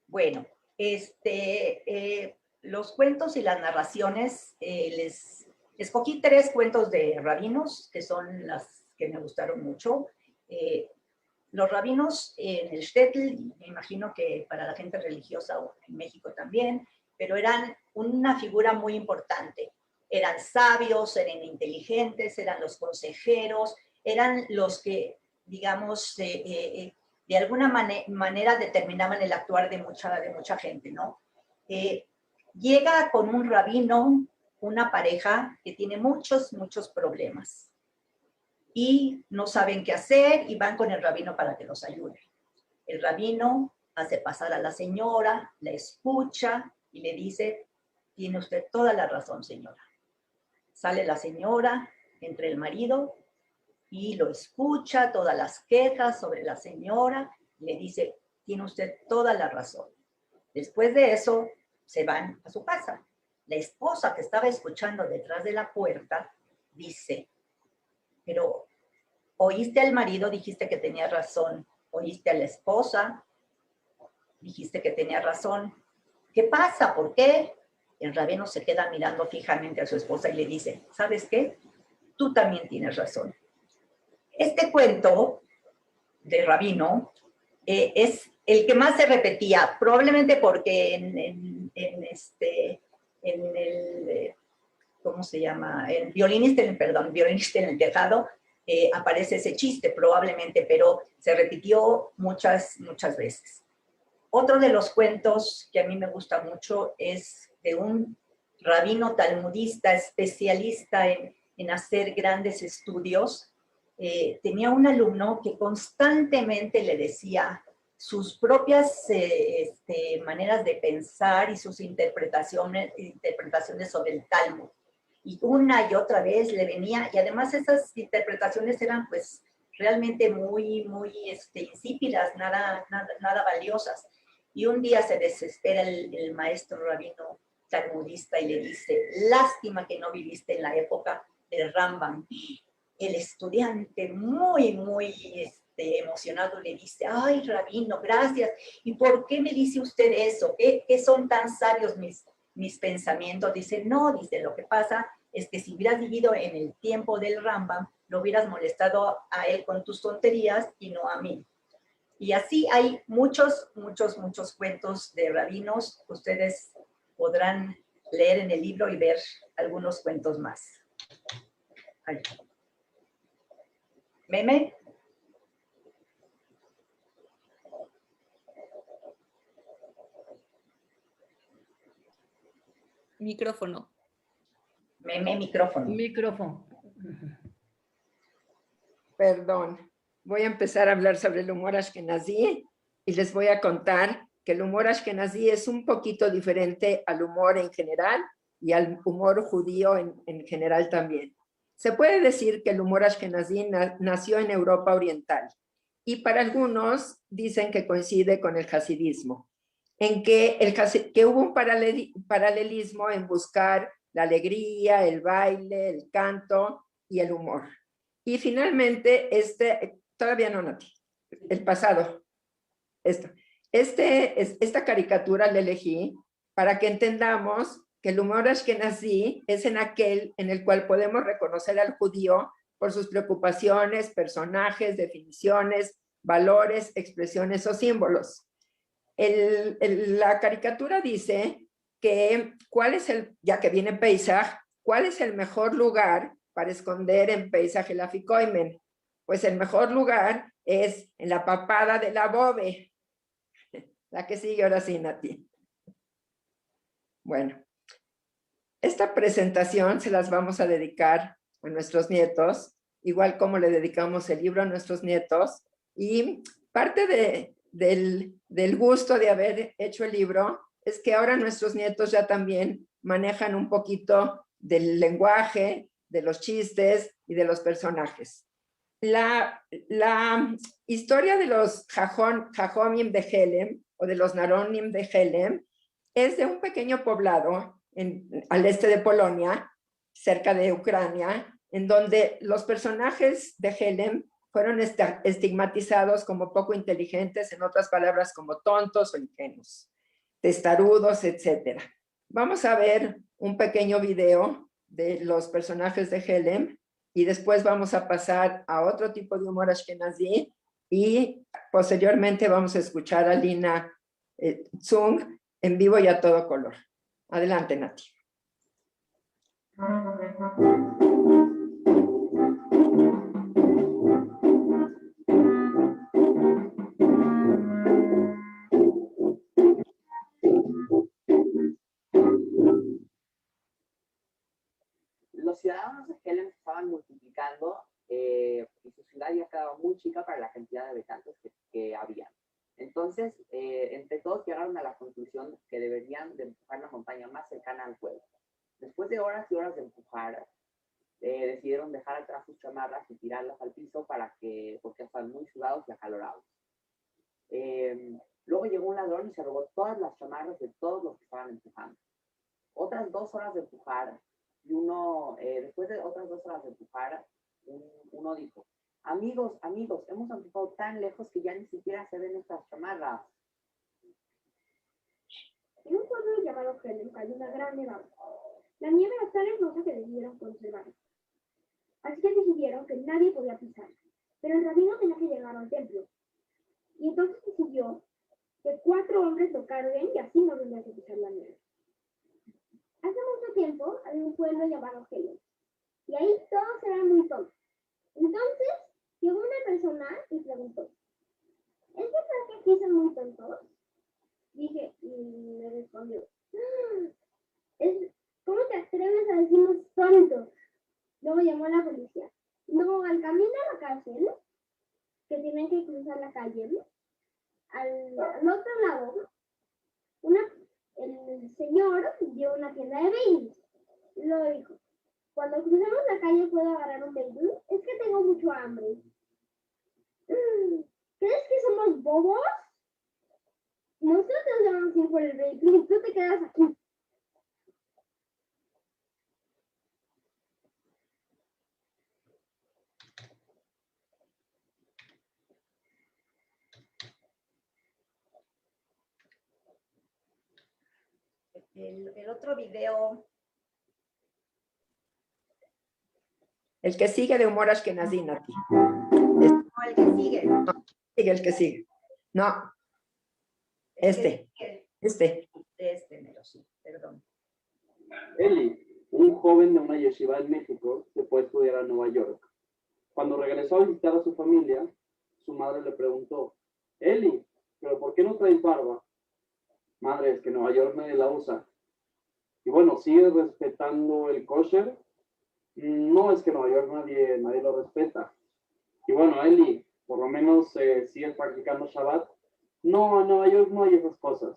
Bueno, los cuentos y las narraciones, les escogí 3 cuentos de rabinos, que son las que me gustaron mucho. Los rabinos en el shtetl, me imagino que para la gente religiosa en México también, pero eran una figura muy importante. Eran sabios, eran inteligentes, eran los consejeros, eran los que, digamos, de alguna manera determinaban el actuar de mucha gente, ¿no? Llega con un rabino una pareja que tiene muchos problemas y no saben qué hacer y van con el rabino para que los ayude. El rabino hace pasar a la señora, la escucha y le dice: tiene usted toda la razón, señora. Sale la señora entre el marido y lo escucha, todas las quejas sobre la señora, y le dice: tiene usted toda la razón. Después de eso, se van a su casa. La esposa, que estaba escuchando detrás de la puerta, dice: pero oíste al marido, dijiste que tenía razón. Oíste a la esposa, dijiste que tenía razón. ¿Qué pasa? ¿Por qué? El rabino se queda mirando fijamente a su esposa y le dice: ¿sabes qué? Tú también tienes razón. Este cuento de rabino es el que más se repetía, probablemente porque en el, ¿cómo se llama? El violinista en el tejado, aparece ese chiste probablemente, pero se repitió muchas veces. Otro de los cuentos que a mí me gusta mucho es de un rabino talmudista especialista en hacer grandes estudios. Tenía un alumno que constantemente le decía sus propias maneras de pensar y sus interpretaciones sobre el Talmud. Y una y otra vez le venía, y además esas interpretaciones eran pues realmente muy insípidas, nada valiosas. Y un día se desespera el maestro rabino talmudista y le dice: lástima que no viviste en la época del Rambam. El estudiante muy emocionado le dice: ay, rabino, gracias. ¿Y por qué me dice usted eso? ¿Qué son tan sabios mis pensamientos? Dice: no, dice, lo que pasa es que si hubieras vivido en el tiempo del Rambam, lo hubieras molestado a él con tus tonterías y no a mí. Y así hay muchos cuentos de rabinos. Ustedes podrán leer en el libro y ver algunos cuentos más. Ay. Meme. Micrófono. Meme, micrófono. Micrófono. Perdón. Voy a empezar a hablar sobre el humor ashkenazí y les voy a contar que el humor ashkenazí es un poquito diferente al humor en general y al humor judío en general también. Se puede decir que el humor ashkenazí nació en Europa Oriental y para algunos dicen que coincide con el hasidismo, en que hubo un paralelismo en buscar la alegría, el baile, el canto y el humor. Y finalmente, todavía no, Nati, el pasado, esta caricatura la elegí para que entendamos que el humor ashkenazí es en aquel en el cual podemos reconocer al judío por sus preocupaciones, personajes, definiciones, valores, expresiones o símbolos. La caricatura dice que ya que viene Pesach, ¿cuál es el mejor lugar para esconder en Pesach el afikoimen? Pues el mejor lugar es en la papada de la bobe. La que sigue ahora sí, Nati. Bueno, esta presentación se las vamos a dedicar a nuestros nietos, igual como le dedicamos el libro a nuestros nietos, y parte del gusto de haber hecho el libro es que ahora nuestros nietos ya también manejan un poquito del lenguaje, de los chistes y de los personajes. La historia de los Jajomim de Helem o de los Naronim de Helem es de un pequeño poblado al este de Polonia, cerca de Ucrania, en donde los personajes de Helem fueron estigmatizados como poco inteligentes, en otras palabras, como tontos o ingenuos, testarudos, etc. Vamos a ver un pequeño video de los personajes de Helem y después vamos a pasar a otro tipo de humor ashkenazí y posteriormente vamos a escuchar a Lina Zung en vivo y a todo color. Adelante, Nati. Los ciudadanos de Helem se estaban multiplicando y su ciudad ya quedaba muy chica para la cantidad de habitantes que había. Entonces, entre todos llegaron a la conclusión que deberían de empujar la montaña más cercana al pueblo. Después de horas y horas de empujar, decidieron dejar atrás sus chamarras y tirarlas al piso porque estaban muy sudados y acalorados. Luego llegó un ladrón y se robó todas las chamarras de todos los que estaban empujando. Otras 2 horas de empujar, y después de otras 2 horas de empujar, uno dijo: amigos, hemos empujado tan lejos que ya ni siquiera se ven nuestras chamarras. En un pueblo llamado Helem cayó una gran nevada. La nieve era tan hermosa que debieron conservarla. Así que decidieron que nadie podía pisarla, pero el rabino tenía que llegar al templo. Y entonces decidió que 4 hombres lo carguen y así no tendría que pisar la nieve. Hace mucho tiempo había un pueblo llamado Helem, y ahí todos eran muy tontos. Entonces llegó una persona y preguntó: ¿es verdad que aquí son muy tontos? Dije, y me respondió: ¿cómo te atreves a decirnos tontos? Luego llamó a la policía. Luego, al camino a la cárcel, que tienen que cruzar la calle, al otro lado, el señor vio una tienda de bagels. Luego dijo: cuando crucemos la calle, ¿puedo agarrar un bagel? Es que tengo mucho hambre. ¿Crees que somos bobos? Nosotros vamos a ir por el bagel y tú te quedas aquí. El otro video. El que sigue de humor ashkenazí, Nati. No, el que sigue. Sigue el que sigue. No. Este, mero, sí, perdón. Eli, un joven de una yeshiva en México, se fue a estudiar a Nueva York. Cuando regresó a visitar a su familia, su madre le preguntó: Eli, ¿pero por qué no traes barba? Madre, es que en Nueva York nadie la usa. Y bueno, ¿sigues respetando el kosher? No, es que en Nueva York nadie lo respeta. Y bueno, Eli, por lo menos sigues practicando Shabbat. No, en Nueva York no hay esas cosas.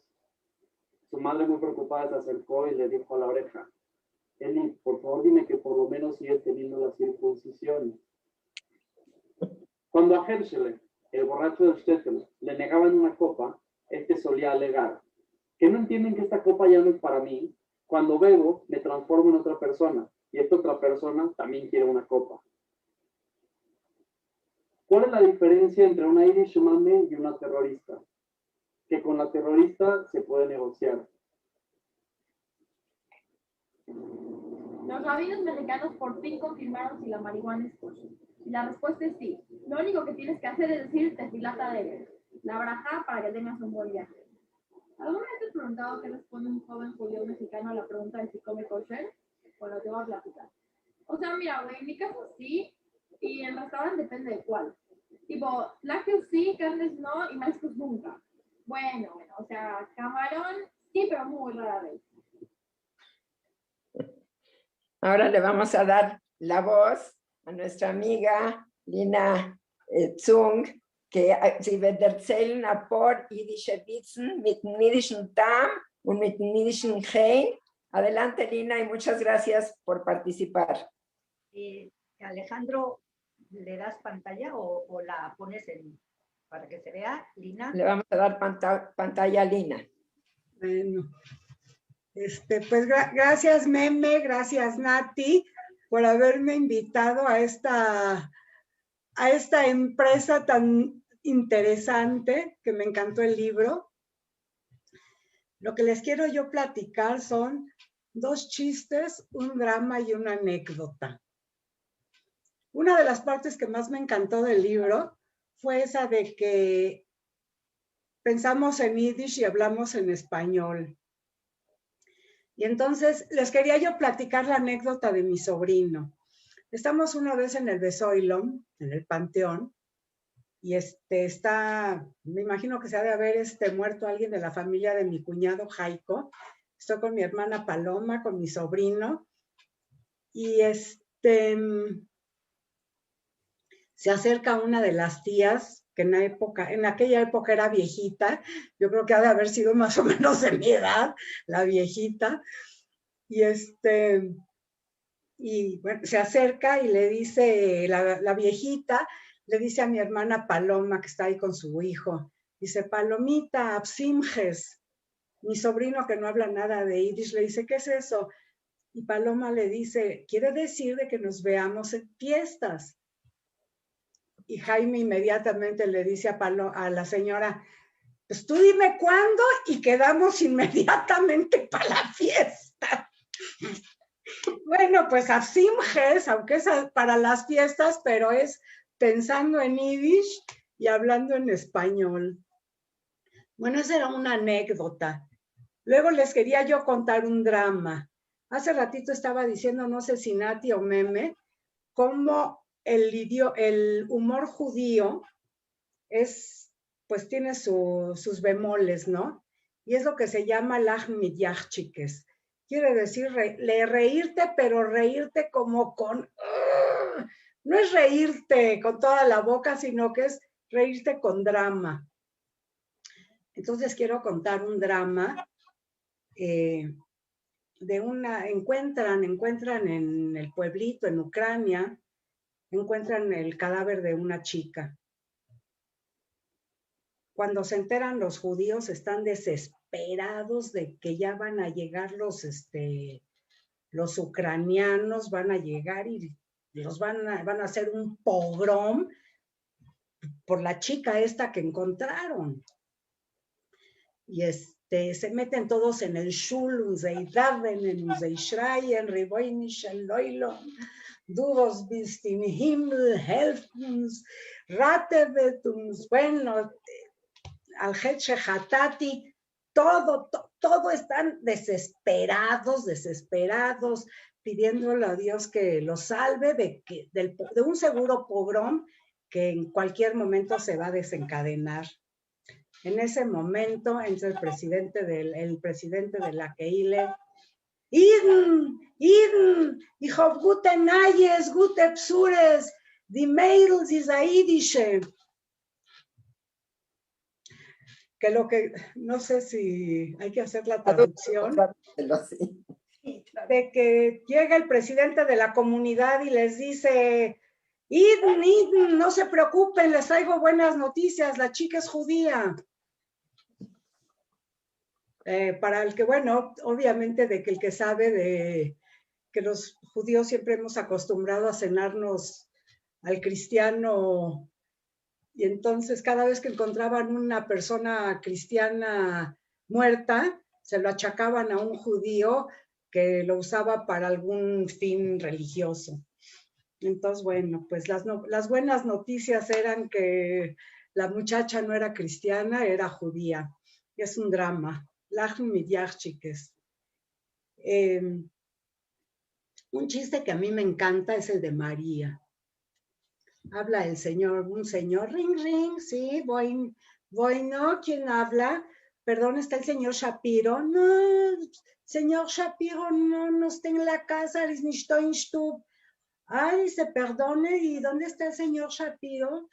Su madre, muy preocupada, se acercó y le dijo a la oreja: Eli, por favor dime que por lo menos sigues teniendo la circuncisión. Cuando a Herschel el borracho del Stefan, le negaban una copa, este solía alegar: ¿que no entienden que esta copa ya no es para mí? Cuando bebo, me transformo en otra persona, y esta otra persona también quiere una copa. ¿Cuál es la diferencia entre una Irish Mame y una terrorista? Que con la terrorista se puede negociar. Los rabinos mexicanos por fin confirmaron si la marihuana es kosher. Y la respuesta es sí. Lo único que tienes que hacer es decir tefilata de la braja para que tengas un buen viaje. ¿Alguna vez te has preguntado qué responde un joven judío mexicano a la pregunta de si come kosher? Bueno, te voy a platicar. O sea, mira, güey, en mi caso sí, y en restaurante depende de cuál. Tipo, lácteos sí, carnes no, y mariscos nunca. Bueno, o sea, camarón sí, pero muy rara vez. Ahora le vamos a dar la voz a nuestra amiga Lina Zung, que sie wird erzählen ein paar jüdische Witzen mit dem jüdischen Tam und mit dem jüdischen Hein. Adelante, Lina, y muchas gracias por participar. Alejandro, ¿le das pantalla o la pones para que se vea, Lina? Le vamos a dar pantalla a Lina. Bueno. Pues gracias Meme, gracias Nati por haberme invitado a esta empresa tan interesante, que me encantó el libro. Lo que les quiero yo platicar son 2 chistes, un drama y una anécdota. Una de las partes que más me encantó del libro fue esa de que pensamos en yiddish y hablamos en español. Y entonces les quería yo platicar la anécdota de mi sobrino. Estamos una vez en el Besoilom, en el Panteón, y me imagino que se ha de haber muerto alguien de la familia de mi cuñado Jaico. Estoy con mi hermana Paloma, con mi sobrino, y se acerca una de las tías, que en aquella época era viejita, yo creo que ha de haber sido más o menos de mi edad, la viejita, y bueno, se acerca y le dice, la viejita, le dice a mi hermana Paloma, que está ahí con su hijo, dice: Palomita, Absimjes, mi sobrino que no habla nada de yiddish, le dice: ¿qué es eso? Y Paloma le dice: quiere decir de que nos veamos en fiestas. Y Jaime inmediatamente le dice a la señora: pues tú dime cuándo y quedamos inmediatamente para la fiesta. Bueno, pues Absimjes, aunque es para las fiestas, pero es pensando en yiddish y hablando en español. Bueno, esa era una anécdota. Luego les quería yo contar un drama. Hace ratito estaba diciendo, no sé si Nati o Meme, cómo el humor judío pues tiene sus bemoles, ¿no? Y es lo que se llama lach mit yachchikes. Quiere decir reírte, pero reírte como no es reírte con toda la boca, sino que es reírte con drama. Entonces quiero contar un drama encuentran en el pueblito, en Ucrania, encuentran el cadáver de una chica. Cuando se enteran los judíos, están desesperados de que ya van a llegar los ucranianos, van a llegar y van a hacer un pogrom por la chica esta que encontraron. Y se meten todos en el shul, und sie daven, und sie schreien, Riboinisch Loilo, du was bist im Himmel, helft uns, ratet uns, bueno, al Hatati, todo están desesperados, pidiéndole a Dios que los salve de un seguro pogrom que en cualquier momento se va a desencadenar. En ese momento entra el presidente de la Keile. Iden, ich hab gute Neues, gute Psures, die Mädels ist aidische. No sé si hay que hacer la traducción, de que llega el presidente de la comunidad y les dice: Iden, no se preocupen, les traigo buenas noticias, la chica es judía. Para el que, bueno, obviamente de que el que sabe de que los judíos siempre hemos acostumbrado a cenarnos al cristiano, y entonces cada vez que encontraban una persona cristiana muerta, se lo achacaban a un judío que lo usaba para algún fin religioso. Entonces, bueno, pues las buenas noticias eran que la muchacha no era cristiana, era judía. Es un drama. Lachen mit Yachikes. Un chiste que a mí me encanta es el de María. Habla un señor, ring, ring, sí, voy, no, ¿quién habla? Perdón, ¿está el señor Shapiro? No, señor Shapiro, no está en la casa, es nicht in Stub. Ay, se perdone, ¿y dónde está el señor Shapiro?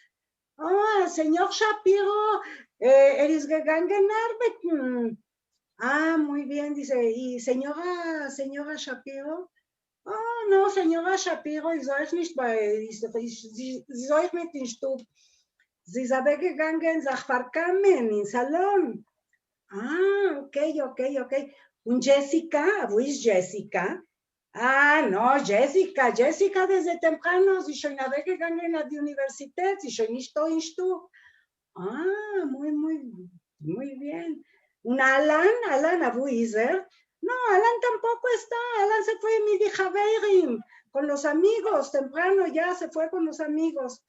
Ah, señor Shapiro, is gegangen arbeiten. Ah, muy bien, dice, ¿y señora Shapiro? Oh, no, señora Shapiro, ich soll nicht sie soll nicht in Stub. Sie ist weggegangen, sich verkamen, in Salon. Ah, ok. ¿Un Jessica? ¿Wo ist Jessica? Ah, no, Jessica desde temprano, sie ist schon weggegangen a die Universität, sie ist schon nicht in Stub. Ah, muy bien. ¿Un Alan, wo ist er? No, Alan tampoco está, Alan se fue mit die Haverim, con los amigos, temprano ya se fue con los amigos.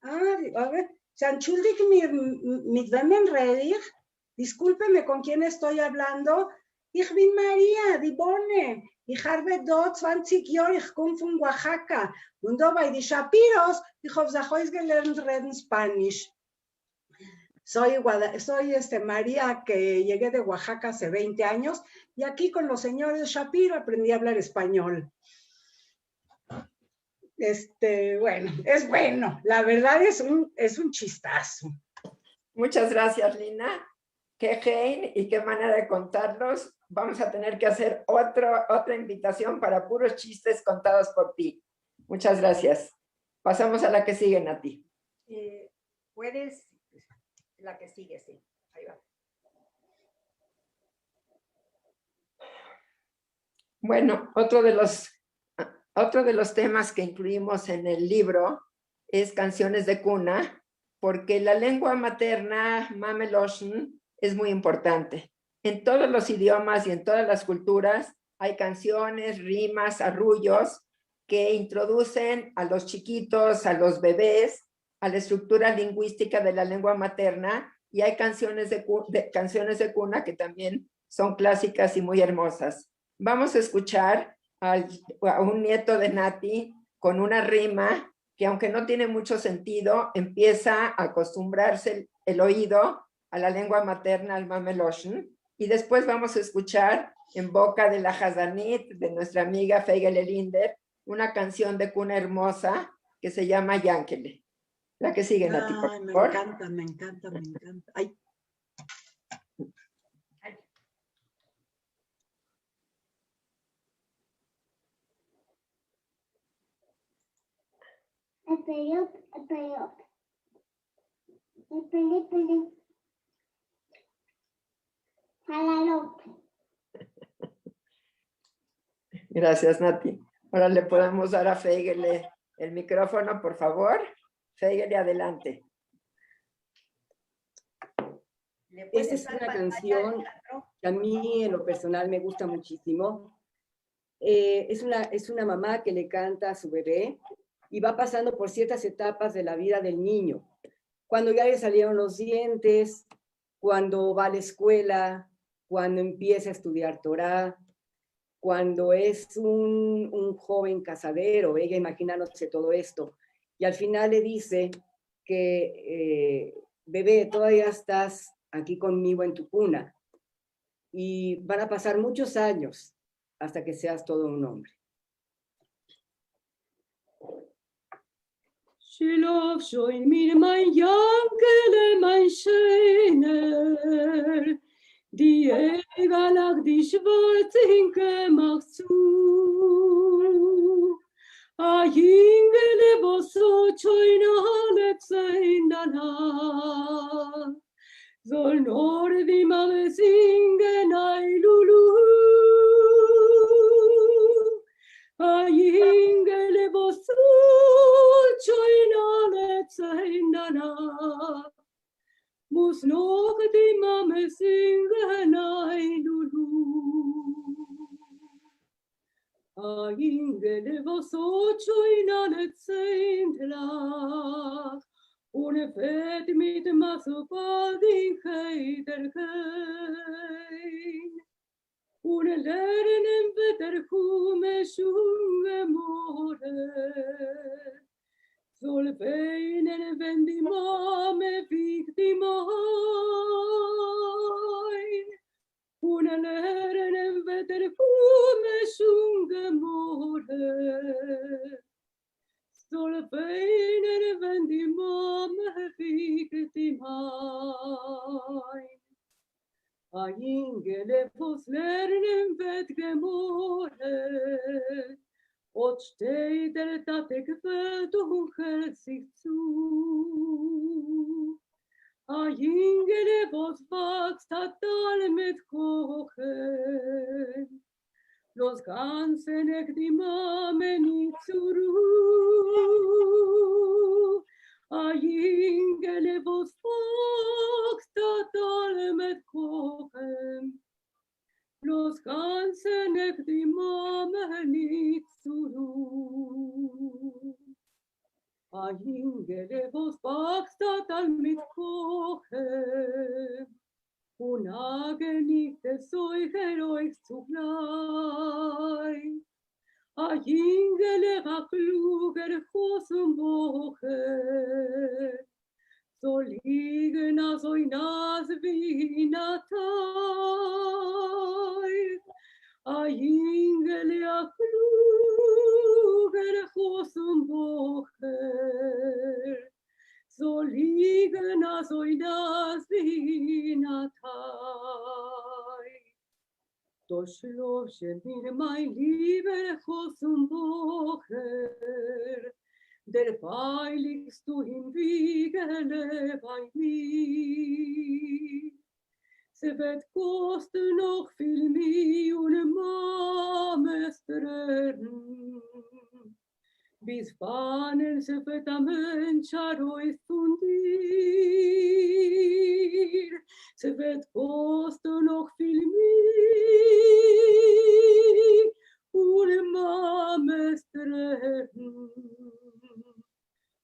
Ah, a ver, ¿se entschuldigt mit wem rede ich? Discúlpeme, ¿con quién estoy hablando? Ich bin María, die Bonne. Ich habe dort 20 Jahre, ich komme von Oaxaca. Und da bei die Shapiros, ich habe sich gelernt reden Spanisch. Soy María, que llegué de Oaxaca hace 20 años, y aquí con los señores Shapiro aprendí a hablar español. Bueno, es bueno, la verdad es un chistazo. Muchas gracias, Lina. Qué gen y qué manera de contarlos. Vamos a tener que hacer otra invitación para puros chistes contados por ti. Muchas gracias. Pasamos a la que sigue, Nati. Puedes... La que sigue, sí. Ahí va. Bueno, otro de los temas que incluimos en el libro es canciones de cuna, porque la lengua materna, Mameloschen, es muy importante. En todos los idiomas y en todas las culturas hay canciones, rimas, arrullos que introducen a los chiquitos, a los bebés, a la estructura lingüística de la lengua materna, y hay canciones de cuna que también son clásicas y muy hermosas. Vamos a escuchar a un nieto de Nati con una rima que, aunque no tiene mucho sentido, empieza a acostumbrarse el oído a la lengua materna, al Mameloschen, y después vamos a escuchar en boca de la Hazanit, de nuestra amiga Feigele Linder, una canción de cuna hermosa que se llama Yankele. La que sigue, Nati, por favor. Me encanta. Ay. Gracias, Nati. Ahora le podemos dar a Feigele el micrófono, por favor. Feigele, adelante. Esta es una canción que a mí en lo personal me gusta muchísimo. Es una mamá que le canta a su bebé y va pasando por ciertas etapas de la vida del niño. Cuando ya le salieron los dientes, cuando va a la escuela, cuando empieza a estudiar Torah, cuando es un joven casadero, ella imaginándose todo esto. Y al final le dice que, bebé, todavía estás aquí conmigo en tu cuna. Y van a pasar muchos años hasta que seas todo un hombre. Schlaf schon mir mein Jankele, mein Schöner, die Egalach, die Schwarze Hinke macht zu. Ayingele boso choina lexeinana. Zol nordi mame singen ay lulu. Ayingele boso choina lexeinana. Mus nordi mame singen ay lulu. Ingele was ochoina letzeindlach, ohne Fett mit Masopaldin heiderkein. Ohne Lernen vetter kume schunge more. Soll weinen, wenn die Mame wiegt die mein. Ohne Lernen vetter kume schunge more. Soll weinen, wenn die Mame wiegt die mein. Ingele vos lernen vet gemore, ot steht der Tate gefällt und hält sich zu. Ingele vos wächst hat alle mit kochen, los ganze Nacht die Mame nicht zur Ruhe. Ingele vos wächst hat alle mit kochen, los ganze Nacht die Mame nicht zur Ruhe. Ingele vos wächst hat alle mit kochen, und nage nicht des euch zugleich. Ingele war kluger Fuß und Woche, so liegen als euch Nase wie in der Teig. Ingele war kluger Fuß und Woche, so liegen als euch Nase wie in der Teig. Durchloschen mir mein lieber Haus und Wocher, der weiligst du im Wiegele bei mir. Sie wird kosten noch viel mehr und Mames Tränen, bis wann sie wird am Mensch erreust von dir. Sie wird kosten noch viel mehr und Mames Tränen,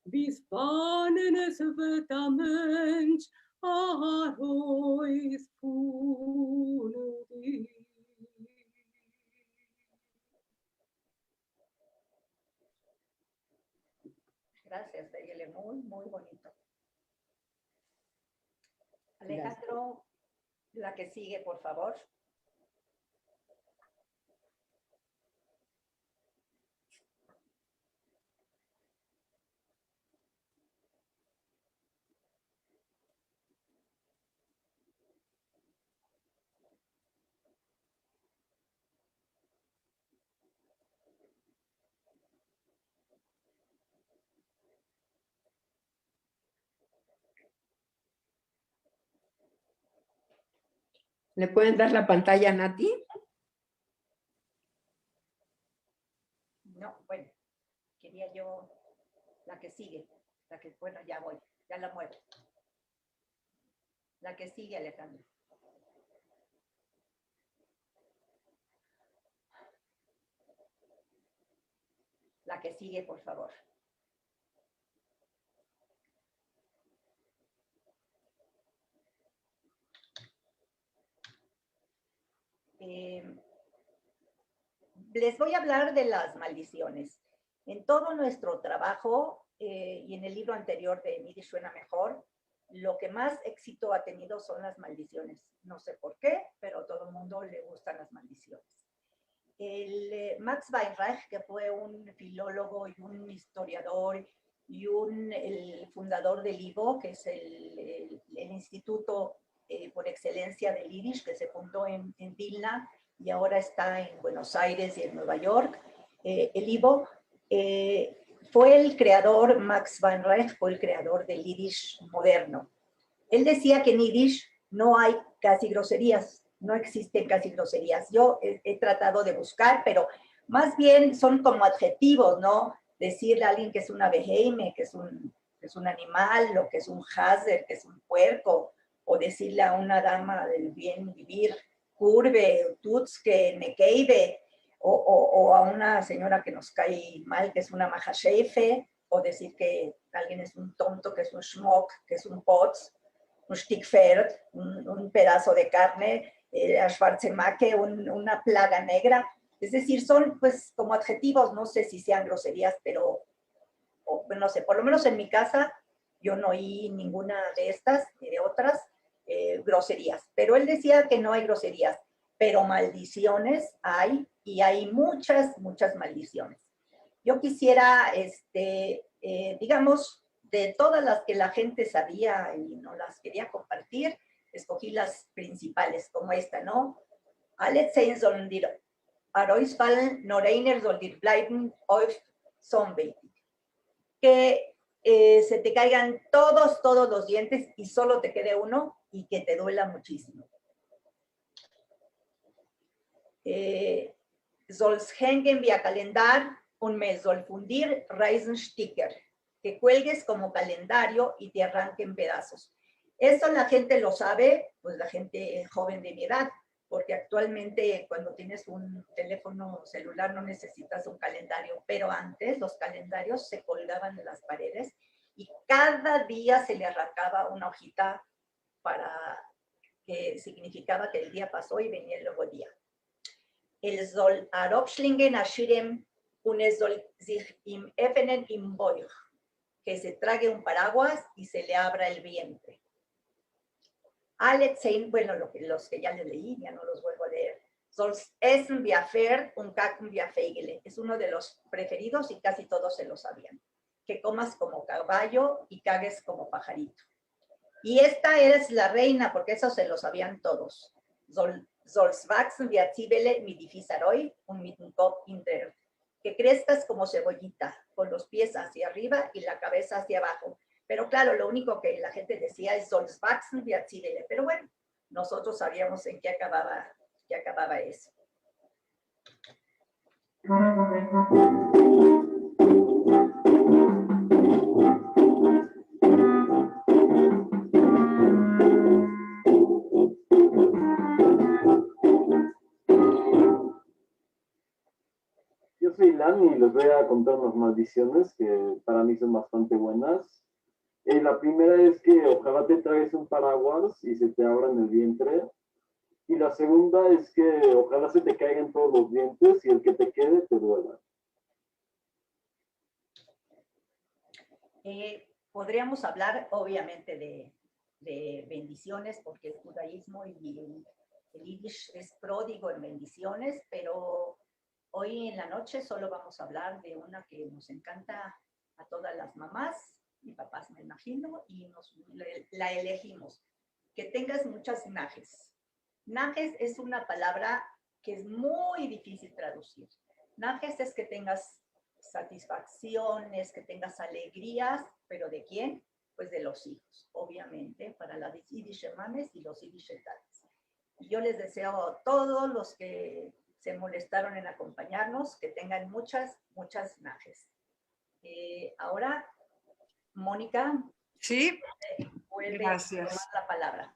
bis wann es wird am Mensch erreust von dir. Gracias, Fegele, muy bonito. Alejandro, la que sigue, por favor. ¿Le pueden dar la pantalla a Nati? No, bueno, quería yo la que sigue, la que, bueno, ya voy, ya la muevo. La que sigue, Alejandro. La que sigue, por favor. Les voy a hablar de las maldiciones. En todo nuestro trabajo y en el libro anterior de Miri Suena Mejor, lo que más éxito ha tenido son las maldiciones. No sé por qué, pero a todo el mundo le gustan las maldiciones. Max Weinreich, que fue un filólogo y un historiador y el fundador del IVO, que es el instituto por excelencia del Yiddish, que se fundó en Vilna y ahora está en Buenos Aires y en Nueva York. El IVO fue el creador, Max van Reich, fue el creador del Yiddish moderno. Él decía que en Yiddish no hay casi groserías, no existen casi groserías. Yo he tratado de buscar, pero más bien son como adjetivos, ¿no? Decirle a alguien que es una beheime, que es un animal, o que es un hazer, que es un puerco, o decirle a una dama del bien vivir, curve, tutske, nekeibe, o a una señora que nos cae mal, que es una majashefe, o decir que alguien es un tonto, que es un schmock, que es un potz, un stickpferd, un pedazo de carne, a Schwarzemacke, una plaga negra. Es decir, son pues como adjetivos, no sé si sean groserías, pero no sé, por lo menos en mi casa yo no oí ninguna de estas ni de otras groserías. Pero él decía que no hay groserías, pero maldiciones hay, y hay muchas, muchas maldiciones. Yo quisiera, digamos, de todas las que la gente sabía y no las quería compartir, escogí las principales, como esta, ¿no? Alle Zehen sollen dir Aroisfallen, nur einer soll dir bleiben auf Sonnenbeten. Que se te caigan todos los dientes y solo te quede uno y que te duela muchísimo. Sollst hängen wie ein Kalendar und me soll fundir Reisensticker. Que cuelgues como calendario y te arranquen pedazos. Eso la gente lo sabe, pues la gente joven de mi edad, porque actualmente cuando tienes un teléfono celular no necesitas un calendario, pero antes los calendarios se colgaban de las paredes y cada día se le arrancaba una hojita para que significaba que el día pasó y venía el nuevo día. El soll herabschlingen a Schirem und es soll sich im öffnen im Bauch. Que se trague un paraguas y se le abra el vientre. Alle Zehen, bueno, los que ya les leí, ya no los vuelvo a leer. Sollst essen wie ein Pferd und kacken wie ein Feigele. Es uno de los preferidos y casi todos se lo sabían. Que comas como caballo y cagues como pajarito. Y esta es la reina, porque eso se lo sabían todos. Sollst wachsen wie ein Zwiebele mit die Fisaroi und mit dem Kopf in der Erde. Que crezcas como cebollita, con los pies hacia arriba y la cabeza hacia abajo. Pero claro, lo único que la gente decía es sollst wachsen wie ein Zwiebele. Pero bueno, nosotros sabíamos en qué acababa eso. Yo soy Ilan y les voy a contar unas maldiciones que para mí son bastante buenas. La primera es que ojalá te tragues un paraguas y se te abra en el vientre. Y la segunda es que ojalá se te caigan todos los dientes y el que te quede te duela. Podríamos hablar obviamente de bendiciones porque el judaísmo y el Yiddish es pródigo en bendiciones, pero hoy en la noche solo vamos a hablar de una que nos encanta a todas las mamás y papás, me imagino, y la elegimos. Que tengas muchas najes. Najes es una palabra que es muy difícil traducir. Najes es que tengas satisfacciones, que tengas alegrías, pero ¿de quién? Pues de los hijos, obviamente, para las Yiddish mames y los Yiddish tatas. Y yo les deseo a todos los que se molestaron en acompañarnos, que tengan muchas, muchas najes. Ahora, Mónica. Sí, gracias. Tomar la palabra.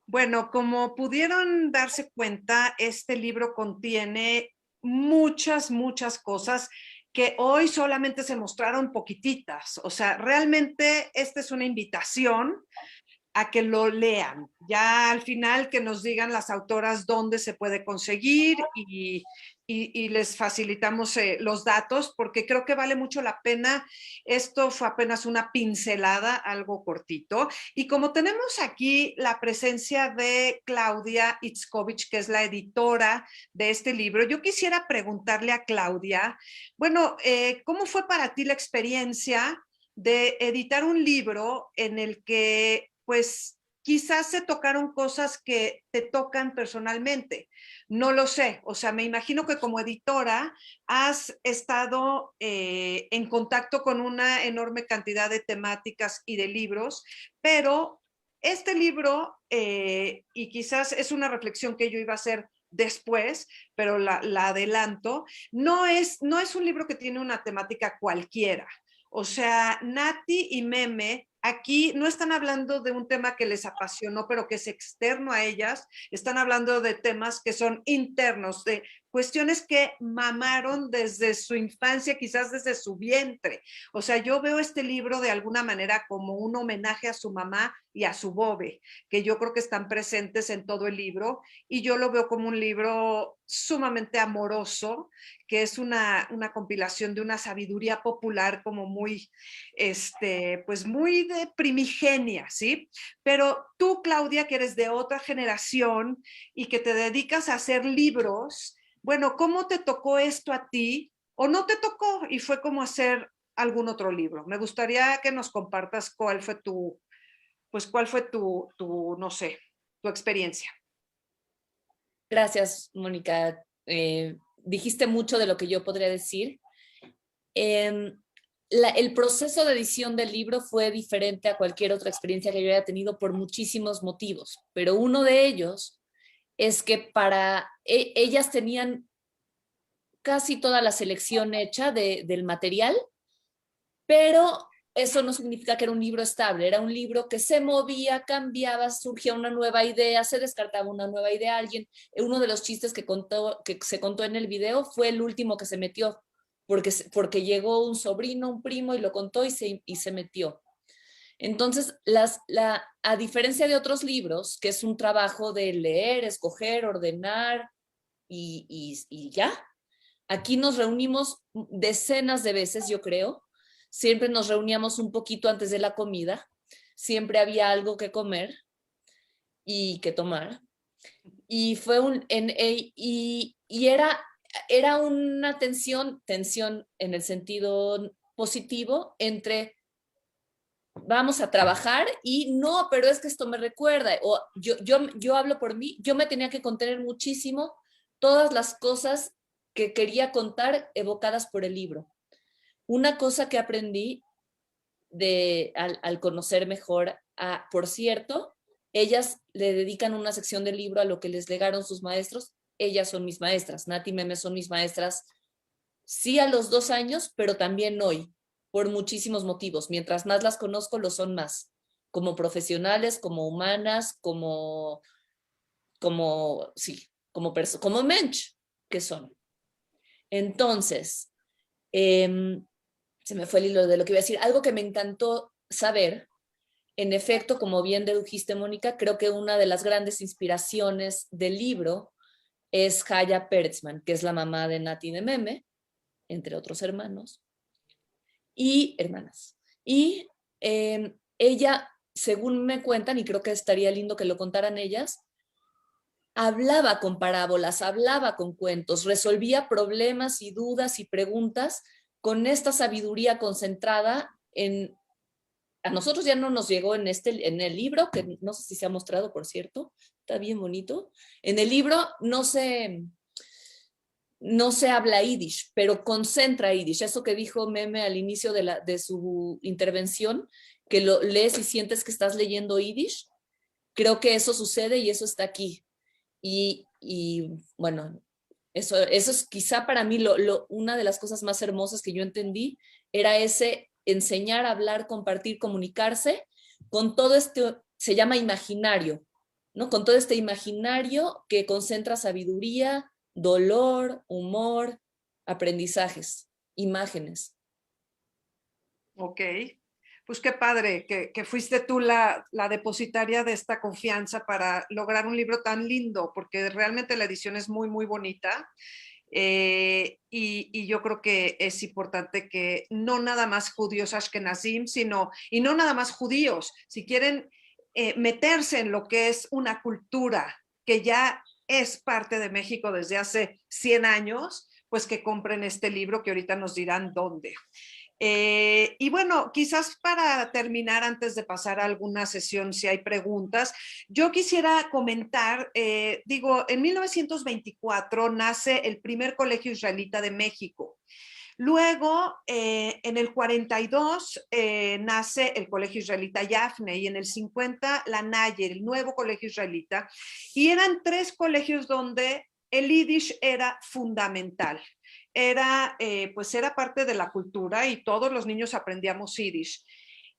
Bueno, como pudieron darse cuenta, este libro contiene muchas, muchas cosas que hoy solamente se mostraron poquititas. O sea, realmente esta es una invitación a que lo lean. Ya al final que nos digan las autoras dónde se puede conseguir y les facilitamos los datos, porque creo que vale mucho la pena. Esto fue apenas una pincelada, algo cortito. Y como tenemos aquí la presencia de Claudia Itzkovich, que es la editora de este libro, yo quisiera preguntarle a Claudia, bueno, ¿cómo fue para ti la experiencia de editar un libro en el que pues quizás se tocaron cosas que te tocan personalmente. No lo sé, o sea, me imagino que como editora has estado en contacto con una enorme cantidad de temáticas y de libros, pero este libro, y quizás es una reflexión que yo iba a hacer después, pero la adelanto, no es un libro que tiene una temática cualquiera. O sea, Nati y Meme aquí no están hablando de un tema que les apasionó, pero que es externo a ellas. Están hablando de temas que son internos, de cuestiones que mamaron desde su infancia, quizás desde su vientre. O sea, yo veo este libro de alguna manera como un homenaje a su mamá y a su bobe, que yo creo que están presentes en todo el libro, y yo lo veo como un libro sumamente amoroso, que es una compilación de una sabiduría popular como muy, pues muy de primigenia, ¿sí? Pero tú, Claudia, que eres de otra generación y que te dedicas a hacer libros, bueno, ¿cómo te tocó esto a ti? ¿O no te tocó y fue como hacer algún otro libro? Me gustaría que nos compartas cuál fue tu, no sé, tu experiencia. Gracias, Mónica. Dijiste mucho de lo que yo podría decir. El proceso de edición del libro fue diferente a cualquier otra experiencia que yo haya tenido por muchísimos motivos, pero uno de ellos es que ellas tenían casi toda la selección hecha del material, pero eso no significa que era un libro estable, era un libro que se movía, cambiaba, surgía una nueva idea, se descartaba una nueva idea. Uno de los chistes que se contó en el video fue el último que se metió, porque llegó un sobrino, un primo y lo contó y se metió. Entonces, a diferencia de otros libros, que es un trabajo de leer, escoger, ordenar y ya, aquí nos reunimos decenas de veces, yo creo. Siempre nos reuníamos un poquito antes de la comida, siempre había algo que comer y que tomar. Y fue era una tensión en el sentido positivo entre vamos a trabajar y no, pero es que esto me recuerda, o yo hablo por mí, yo me tenía que contener muchísimo todas las cosas que quería contar evocadas por el libro. Una cosa que aprendí al conocer mejor, por cierto, ellas le dedican una sección del libro a lo que les legaron sus maestros. Ellas son mis maestras, Nati y Meme son mis maestras, sí a los 2 años, pero también hoy, por muchísimos motivos. Mientras más las conozco, lo son más, como profesionales, como humanas, como mensch, que son. Entonces, se me fue el hilo de lo que iba a decir. Algo que me encantó saber, en efecto, como bien dedujiste, Mónica, creo que una de las grandes inspiraciones del libro es Chaya Pertzman, que es la mamá de Nati y de Meme, entre otros hermanos y hermanas. Y ella, según me cuentan, y creo que estaría lindo que lo contaran ellas, hablaba con parábolas, hablaba con cuentos, resolvía problemas y dudas y preguntas con esta sabiduría concentrada a nosotros ya no nos llegó en el libro, que no sé si se ha mostrado, por cierto, está bien bonito. En el libro no se habla yiddish, pero concentra yiddish. Eso que dijo Meme al inicio de su intervención, que lo lees y sientes que estás leyendo yiddish, creo que eso sucede y eso está aquí. Y bueno, eso es quizá para mí una de las cosas más hermosas que yo entendí, era ese enseñar a hablar, compartir, comunicarse con todo se llama imaginario, ¿no? Con todo este imaginario que concentra sabiduría, dolor, humor, aprendizajes, imágenes. Ok, pues qué padre que fuiste tú la depositaria de esta confianza para lograr un libro tan lindo, porque realmente la edición es muy, muy bonita. Y yo creo que es importante que no nada más judíos ashkenazim, y no nada más judíos, si quieren meterse en lo que es una cultura que ya es parte de México desde hace 100 años, pues que compren este libro que ahorita nos dirán dónde. Y bueno, quizás para terminar, antes de pasar a alguna sesión, si hay preguntas, yo quisiera comentar, en 1924 nace el primer colegio israelita de México. Luego, en el 42, nace el Colegio Israelita Yafne, y en el 50, la Nayer, el nuevo colegio israelita, y eran 3 colegios donde el yiddish era fundamental. Era parte de la cultura y todos los niños aprendíamos yiddish.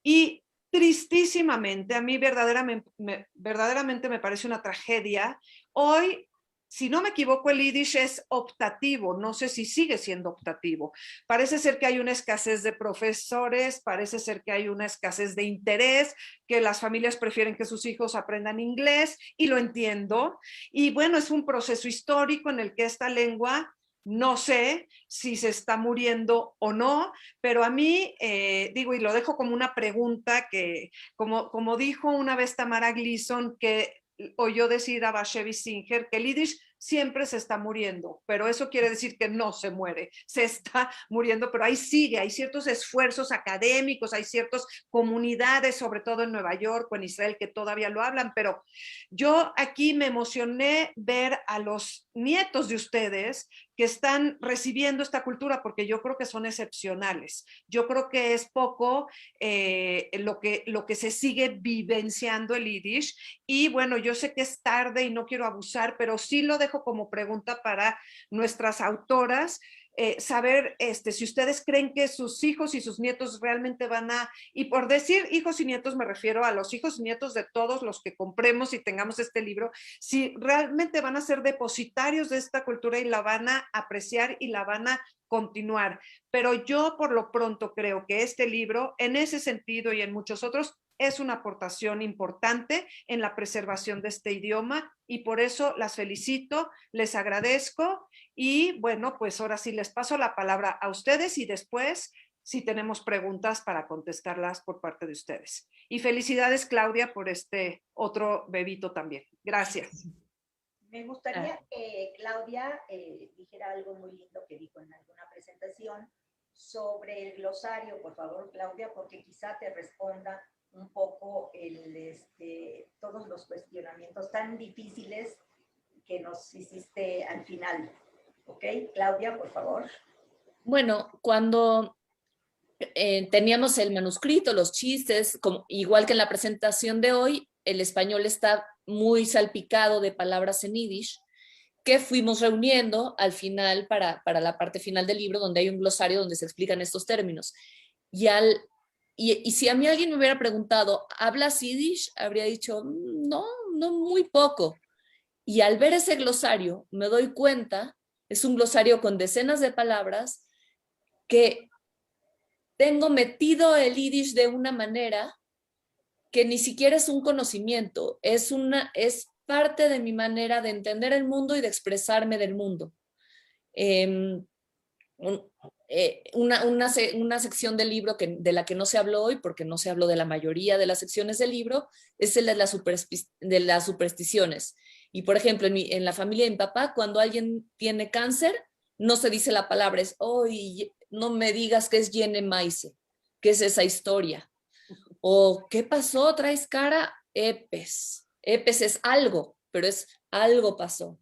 Y tristísimamente, a mí verdaderamente me parece una tragedia. Hoy, si no me equivoco, el yiddish es optativo, no sé si sigue siendo optativo. Parece ser que hay una escasez de profesores, parece ser que hay una escasez de interés, que las familias prefieren que sus hijos aprendan inglés, y lo entiendo. Y bueno, es un proceso histórico en el que esta lengua, no sé si se está muriendo o no, pero a mí, y lo dejo como una pregunta que, como dijo una vez Tamara Gleason, que oyó decir a Bashevi Singer, que el yiddish siempre se está muriendo, pero eso quiere decir que no se muere, se está muriendo, pero ahí sigue, hay ciertos esfuerzos académicos, hay ciertas comunidades, sobre todo en Nueva York o en Israel, que todavía lo hablan, pero yo aquí me emocioné ver a los nietos de ustedes que están recibiendo esta cultura, porque yo creo que son excepcionales. Yo creo que es poco lo que se sigue vivenciando el yiddish. Y bueno, yo sé que es tarde y no quiero abusar, pero sí lo dejo como pregunta para nuestras autoras. Saber si ustedes creen que sus hijos y sus nietos realmente van a, y por decir hijos y nietos me refiero a los hijos y nietos de todos los que compremos y tengamos este libro, si realmente van a ser depositarios de esta cultura y la van a apreciar y la van a continuar. Pero yo por lo pronto creo que este libro, en ese sentido y en muchos otros, es una aportación importante en la preservación de este idioma, y por eso las felicito, les agradezco. Y bueno, pues ahora sí les paso la palabra a ustedes, y después si tenemos preguntas para contestarlas por parte de ustedes. Y felicidades, Claudia, por este otro bebito también. Gracias. Me gustaría que Claudia dijera algo muy lindo que dijo en alguna presentación sobre el glosario, por favor, Claudia, porque quizá te responda un poco todos los cuestionamientos tan difíciles que nos hiciste al final. ¿Ok? Claudia, por favor. Bueno, cuando teníamos el manuscrito, los chistes, igual que en la presentación de hoy, el español está muy salpicado de palabras en yiddish, que fuimos reuniendo al final para la parte final del libro, donde hay un glosario donde se explican estos términos. Y si a mí alguien me hubiera preguntado, ¿hablas yiddish? Habría dicho, no, muy poco. Y al ver ese glosario, me doy cuenta, es un glosario con decenas de palabras, que tengo metido el yiddish de una manera que ni siquiera es un conocimiento, es parte de mi manera de entender el mundo y de expresarme del mundo. Una sección del libro de la que no se habló hoy, porque no se habló de la mayoría de las secciones del libro, es el de las supersticiones. Y por ejemplo, en la familia de mi papá, cuando alguien tiene cáncer, no se dice la palabra, es, no me digas que es Yene Maise, ¿qué es esa historia? O, ¿qué pasó? ¿Traes cara? Epes. Epes es algo, pero es algo pasó.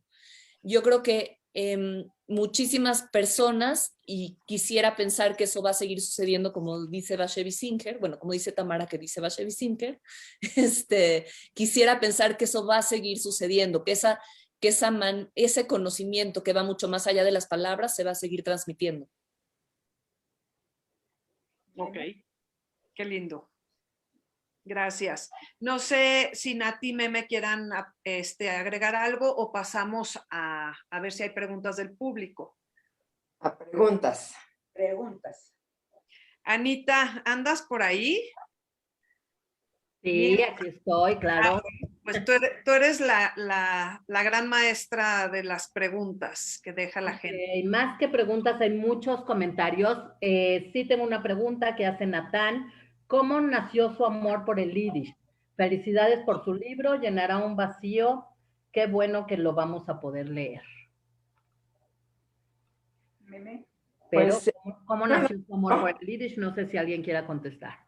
Yo creo que muchísimas personas, y quisiera pensar que eso va a seguir sucediendo, como dice Bashevi Singer, bueno, como dice Tamara que dice Bashevi Singer, quisiera pensar que eso va a seguir sucediendo, que ese conocimiento que va mucho más allá de las palabras se va a seguir transmitiendo. Ok, qué lindo. Gracias. No sé si Nati y Meme quieran agregar algo, o pasamos a ver si hay preguntas del público. A preguntas. Preguntas. Anita, ¿andas por ahí? Sí, aquí estoy, claro. Pues tú eres la gran maestra de las preguntas que deja la gente. Más que preguntas, hay muchos comentarios. Sí tengo una pregunta que hace Natán. ¿Cómo nació su amor por el yiddish? Felicidades por su libro, llenará un vacío. Qué bueno que lo vamos a poder leer. Meme. Pero Pues ¿Cómo nació tu amor por el Yiddish? No sé si alguien quiera contestar.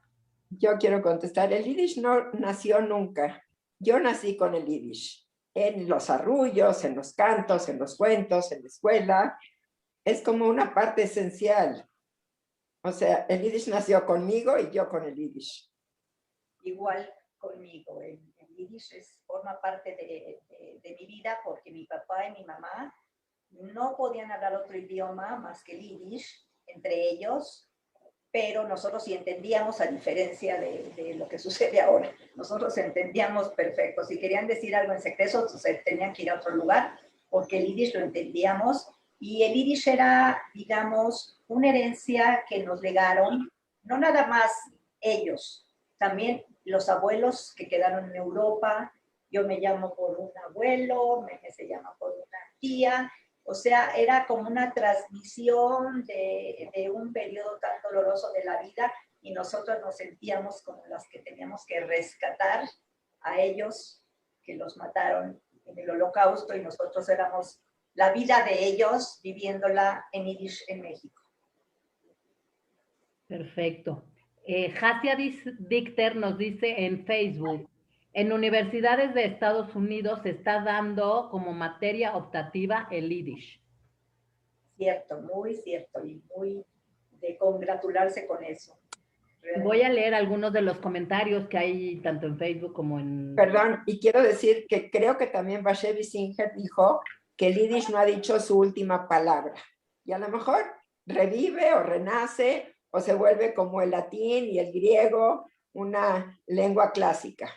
Yo quiero contestar, el Yiddish no nació nunca. Yo nací con el Yiddish, en los arrullos, en los cantos, en los cuentos, en la escuela. Es como una parte esencial. O sea, el Yiddish nació conmigo y yo con el Yiddish. Igual conmigo, el Yiddish forma parte de mi vida porque mi papá y mi mamá no podían hablar otro idioma más que el Yiddish entre ellos, pero nosotros sí entendíamos, a diferencia de lo que sucede ahora. Nosotros entendíamos perfecto. Si querían decir algo en secreto, tenían que ir a otro lugar, porque el Yiddish lo entendíamos. Y el Yiddish era, digamos, una herencia que nos legaron, no nada más ellos, también los abuelos que quedaron en Europa. Yo me llamo por un abuelo, Meme se llama por una tía. O sea, era como una transmisión de un periodo tan doloroso de la vida y nosotros nos sentíamos como las que teníamos que rescatar a ellos que los mataron en el Holocausto y nosotros éramos la vida de ellos viviéndola en Yiddish en México. Perfecto. Hasia Dicter nos dice en Facebook, en universidades de Estados Unidos se está dando como materia optativa el Yiddish. Cierto, muy cierto y muy de congratularse con eso. Realmente. Voy a leer algunos de los comentarios que hay tanto en Facebook como en... Perdón, y quiero decir que creo que también Bashevi Singer dijo que el Yiddish no ha dicho su última palabra. Y a lo mejor revive o renace o se vuelve como el latín y el griego, una lengua clásica.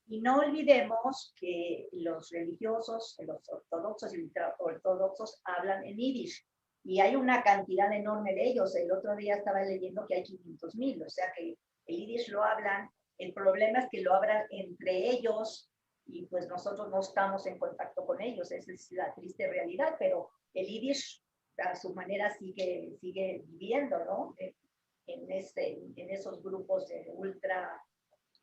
Y no olvidemos que los religiosos, los ortodoxos y ultraortodoxos hablan en Yiddish. Y hay una cantidad enorme de ellos. El otro día estaba leyendo que hay 500,000, o sea que el Yiddish lo hablan. El problema es que lo hablan entre ellos y pues nosotros no estamos en contacto con ellos. Esa es la triste realidad, pero el Yiddish a su manera sigue viviendo, ¿no? En esos grupos de ultra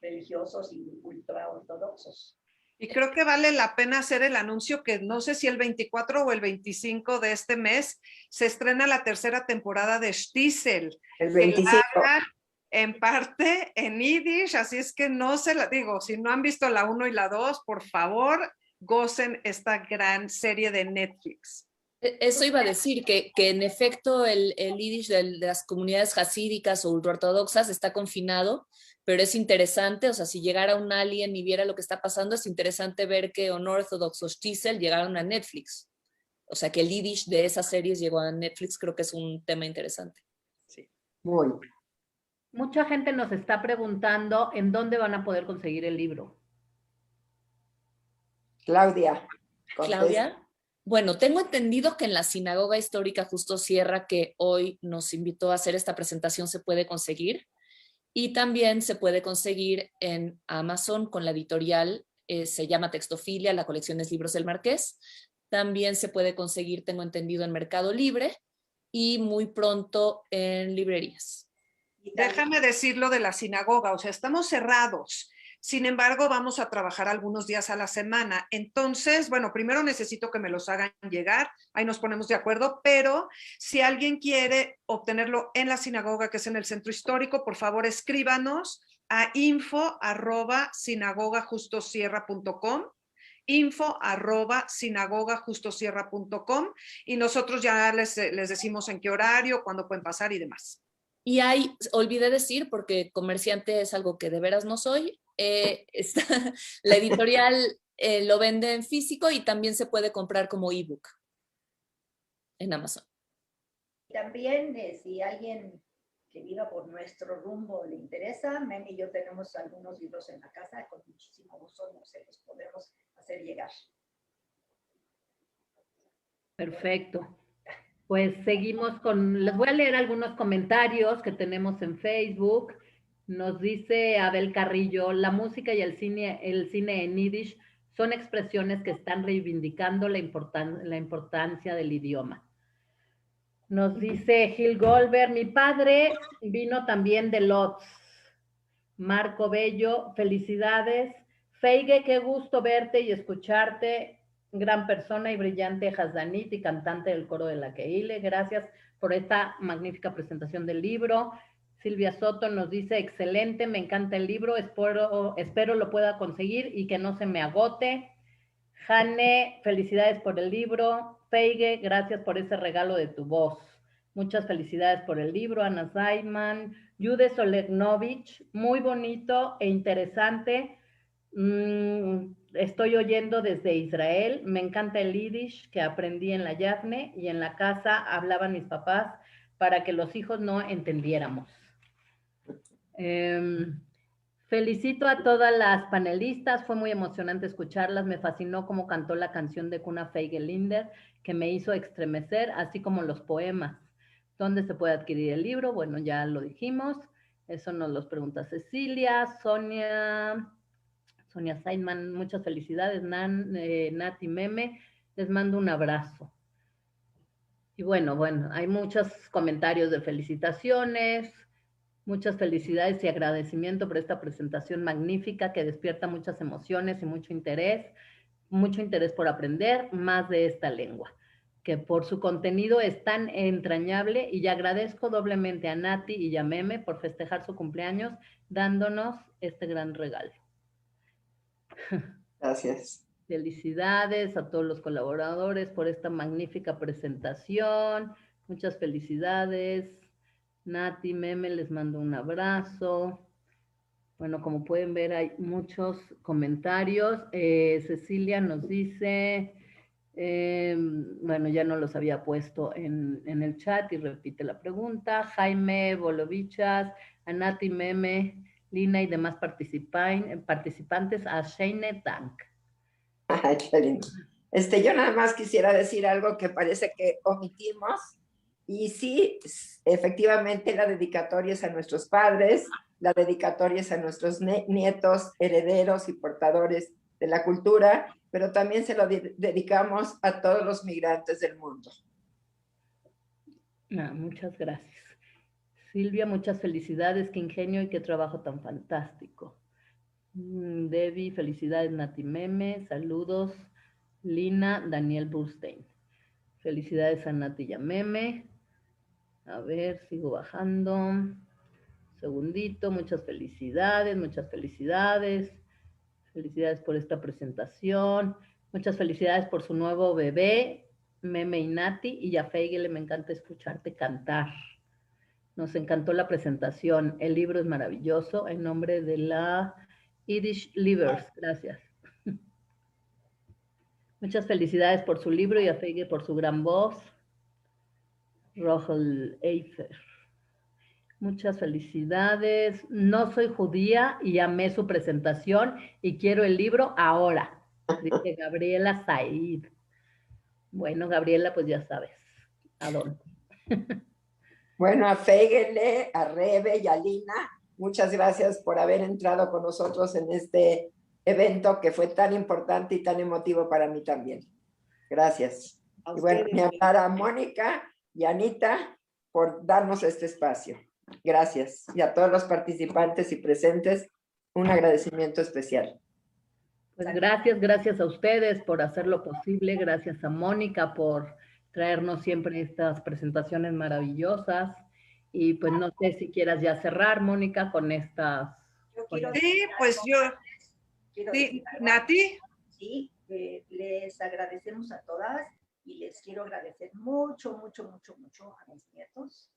religiosos y ultra ortodoxos. Y creo que vale la pena hacer el anuncio que no sé si el 24 o el 25 de este mes se estrena la tercera temporada de Shtisel. El 25. En parte en Yiddish, así es que no se la digo, si no han visto la 1 y la 2, por favor, gocen esta gran serie de Netflix. Eso iba a decir, que en efecto el Yiddish de las comunidades hasídicas o ultraortodoxas está confinado, pero es interesante, o sea, si llegara un alien y viera lo que está pasando, es interesante ver que Unorthodox o Shtisel llegaron a Netflix. O sea, que el Yiddish de esas series llegó a Netflix, creo que es un tema interesante. Sí. Muy. Mucha gente nos está preguntando en dónde van a poder conseguir el libro. Claudia. Claudia. Bueno, tengo entendido que en la Sinagoga Histórica Justo Sierra, que hoy nos invitó a hacer esta presentación, se puede conseguir. Y también se puede conseguir en Amazon con la editorial, se llama Textofilia, la colección es Libros del Marqués. También se puede conseguir, tengo entendido, en Mercado Libre y muy pronto en librerías. Déjame decir lo de la sinagoga, o sea, estamos cerrados. Sin embargo, vamos a trabajar algunos días a la semana. Entonces, bueno, primero necesito que me los hagan llegar, ahí nos ponemos de acuerdo, pero si alguien quiere obtenerlo en la sinagoga, que es en el centro histórico, por favor escríbanos a info@sinagogajustosierra.com, info@sinagogajustosierra.com y nosotros ya les decimos en qué horario, cuándo pueden pasar y demás. Y hay, olvidé decir, porque comerciante es algo que de veras no soy, la editorial lo vende en físico y también se puede comprar como ebook en Amazon. También, si alguien que viva por nuestro rumbo le interesa, Memi y yo tenemos algunos libros en la casa, con muchísimo gusto se los podemos hacer llegar. Perfecto. Pues seguimos con, les voy a leer algunos comentarios que tenemos en Facebook. Nos dice Abel Carrillo, la música y el cine en Yiddish son expresiones que están reivindicando la importancia del idioma. Nos dice Gil Goldberg, mi padre vino también de Lodz. Marco Bello, felicidades. Feige, qué gusto verte y escucharte gran persona y brillante Hazdanit y cantante del coro de la Keile. Gracias por esta magnífica presentación del libro. Silvia Soto nos dice, excelente, me encanta el libro, espero lo pueda conseguir y que no se me agote. Jane, felicidades por el libro. Feige, gracias por ese regalo de tu voz. Muchas felicidades por el libro. Ana Zayman, Jude Olegnovich, muy bonito e interesante. Estoy oyendo desde Israel, me encanta el yiddish que aprendí en la Yavne y en la casa hablaban mis papás para que los hijos no entendiéramos. Felicito a todas las panelistas, fue muy emocionante escucharlas, me fascinó cómo cantó la canción de Cuna Feige-Linder que me hizo estremecer, así como los poemas. ¿Dónde se puede adquirir el libro? Bueno, ya lo dijimos, eso nos lo pregunta Cecilia. Sonia Seidman, muchas felicidades. Nati Meme, les mando un abrazo. Y bueno, hay muchos comentarios de felicitaciones, muchas felicidades y agradecimiento por esta presentación magnífica que despierta muchas emociones y mucho interés por aprender más de esta lengua, que por su contenido es tan entrañable, y agradezco doblemente a Nati y a Meme por festejar su cumpleaños dándonos este gran regalo. Gracias. Felicidades a todos los colaboradores por esta magnífica presentación. Muchas felicidades. Nati, Meme, les mando un abrazo. Bueno, como pueden ver, hay muchos comentarios. Cecilia nos dice, bueno, ya no los había puesto en el chat y repite la pregunta. Jaime Bolovichas, a Nati, Meme, Lina y demás participantes, a Sheine Tank. Ay, qué lindo. Yo nada más quisiera decir algo que parece que omitimos, y sí, efectivamente la dedicatoria es a nuestros padres, la dedicatoria es a nuestros nietos, herederos y portadores de la cultura, pero también se lo dedicamos a todos los migrantes del mundo. Muchas gracias. Silvia, muchas felicidades, qué ingenio y qué trabajo tan fantástico. Debbie, felicidades. Nati Meme, saludos. Lina, Daniel Burstein. Felicidades a Nati y a Meme. A ver, sigo bajando. Segundito, muchas felicidades, muchas felicidades. Felicidades por esta presentación. Muchas felicidades por su nuevo bebé, Meme y Nati, y a Feigele, me encanta escucharte cantar. Nos encantó la presentación. El libro es maravilloso. En nombre de la Yiddish Livers. Gracias. Muchas felicidades por su libro y a Feige por su gran voz. Rochel Eifer. Muchas felicidades. No soy judía y amé su presentación y quiero el libro ahora. Dice Gabriela Said. Bueno, Gabriela, pues ya sabes a dónde. Bueno, a Feigele, a Rebe y a Lina, muchas gracias por haber entrado con nosotros en este evento que fue tan importante y tan emotivo para mí también. Gracias. Y bueno, ni hablar a Mónica y a Anita por darnos este espacio. Gracias. Y a todos los participantes y presentes, un agradecimiento especial. Pues gracias a ustedes por hacerlo posible. Gracias a Mónica por traernos siempre estas presentaciones maravillosas. Y pues no sé si quieras ya cerrar, Mónica, con estas... Sí, pues yo... Sí, Nati. Sí, les agradecemos a todas y les quiero agradecer mucho a mis nietos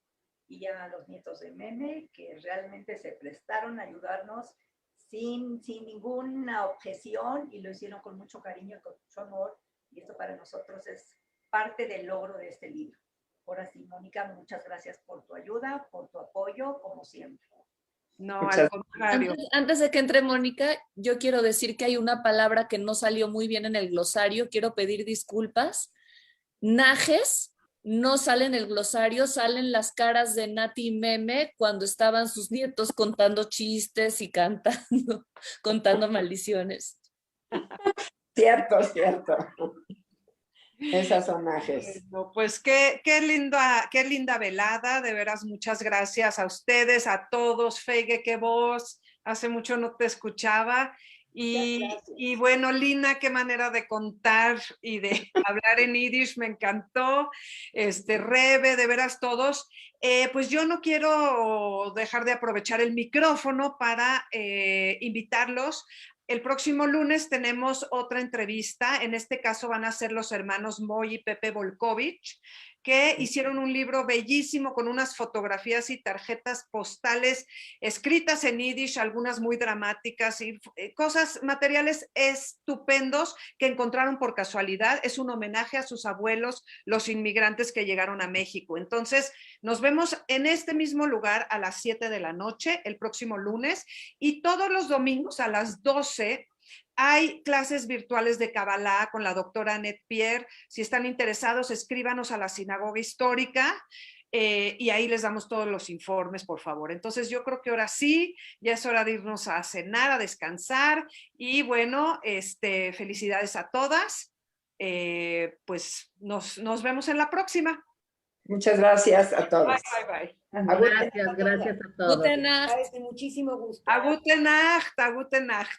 y a los nietos de Meme, que realmente se prestaron a ayudarnos sin ninguna objeción, y lo hicieron con mucho cariño y con mucho amor, y esto para nosotros es parte del logro de este libro. Ahora sí, Mónica, muchas gracias por tu ayuda, por tu apoyo, como siempre. No, al contrario. Antes de que entre Mónica, yo quiero decir que hay una palabra que no salió muy bien en el glosario, quiero pedir disculpas. Najes no sale en el glosario, salen las caras de Nati y Meme cuando estaban sus nietos contando chistes y contando maldiciones. Cierto. Esas son najes. Bueno, pues qué linda velada, de veras, muchas gracias a ustedes, a todos. Feige, qué voz, hace mucho no te escuchaba. Y bueno, Lina, qué manera de contar y de hablar en Yiddish, me encantó. Rebe, de veras todos. Pues yo no quiero dejar de aprovechar el micrófono para invitarlos. El próximo lunes tenemos otra entrevista. En este caso van a ser los hermanos Moy y Pepe Volkovich, que hicieron un libro bellísimo con unas fotografías y tarjetas postales escritas en Yiddish, algunas muy dramáticas y cosas, materiales estupendos que encontraron por casualidad. Es un homenaje a sus abuelos, los inmigrantes que llegaron a México. Entonces, nos vemos en este mismo lugar a las 7 de la noche, el próximo lunes, y todos los domingos a las 12 hay clases virtuales de Kabbalah con la doctora Annette Pierre. Si están interesados, escríbanos a la Sinagoga Histórica y ahí les damos todos los informes, por favor. Entonces yo creo que ahora sí, ya es hora de irnos a cenar, a descansar y bueno, felicidades a todas. Pues nos vemos en la próxima. Muchas gracias a todos. Bye. Gracias a todos. Gute Nacht. Muchísimo gusto. A gute Nacht.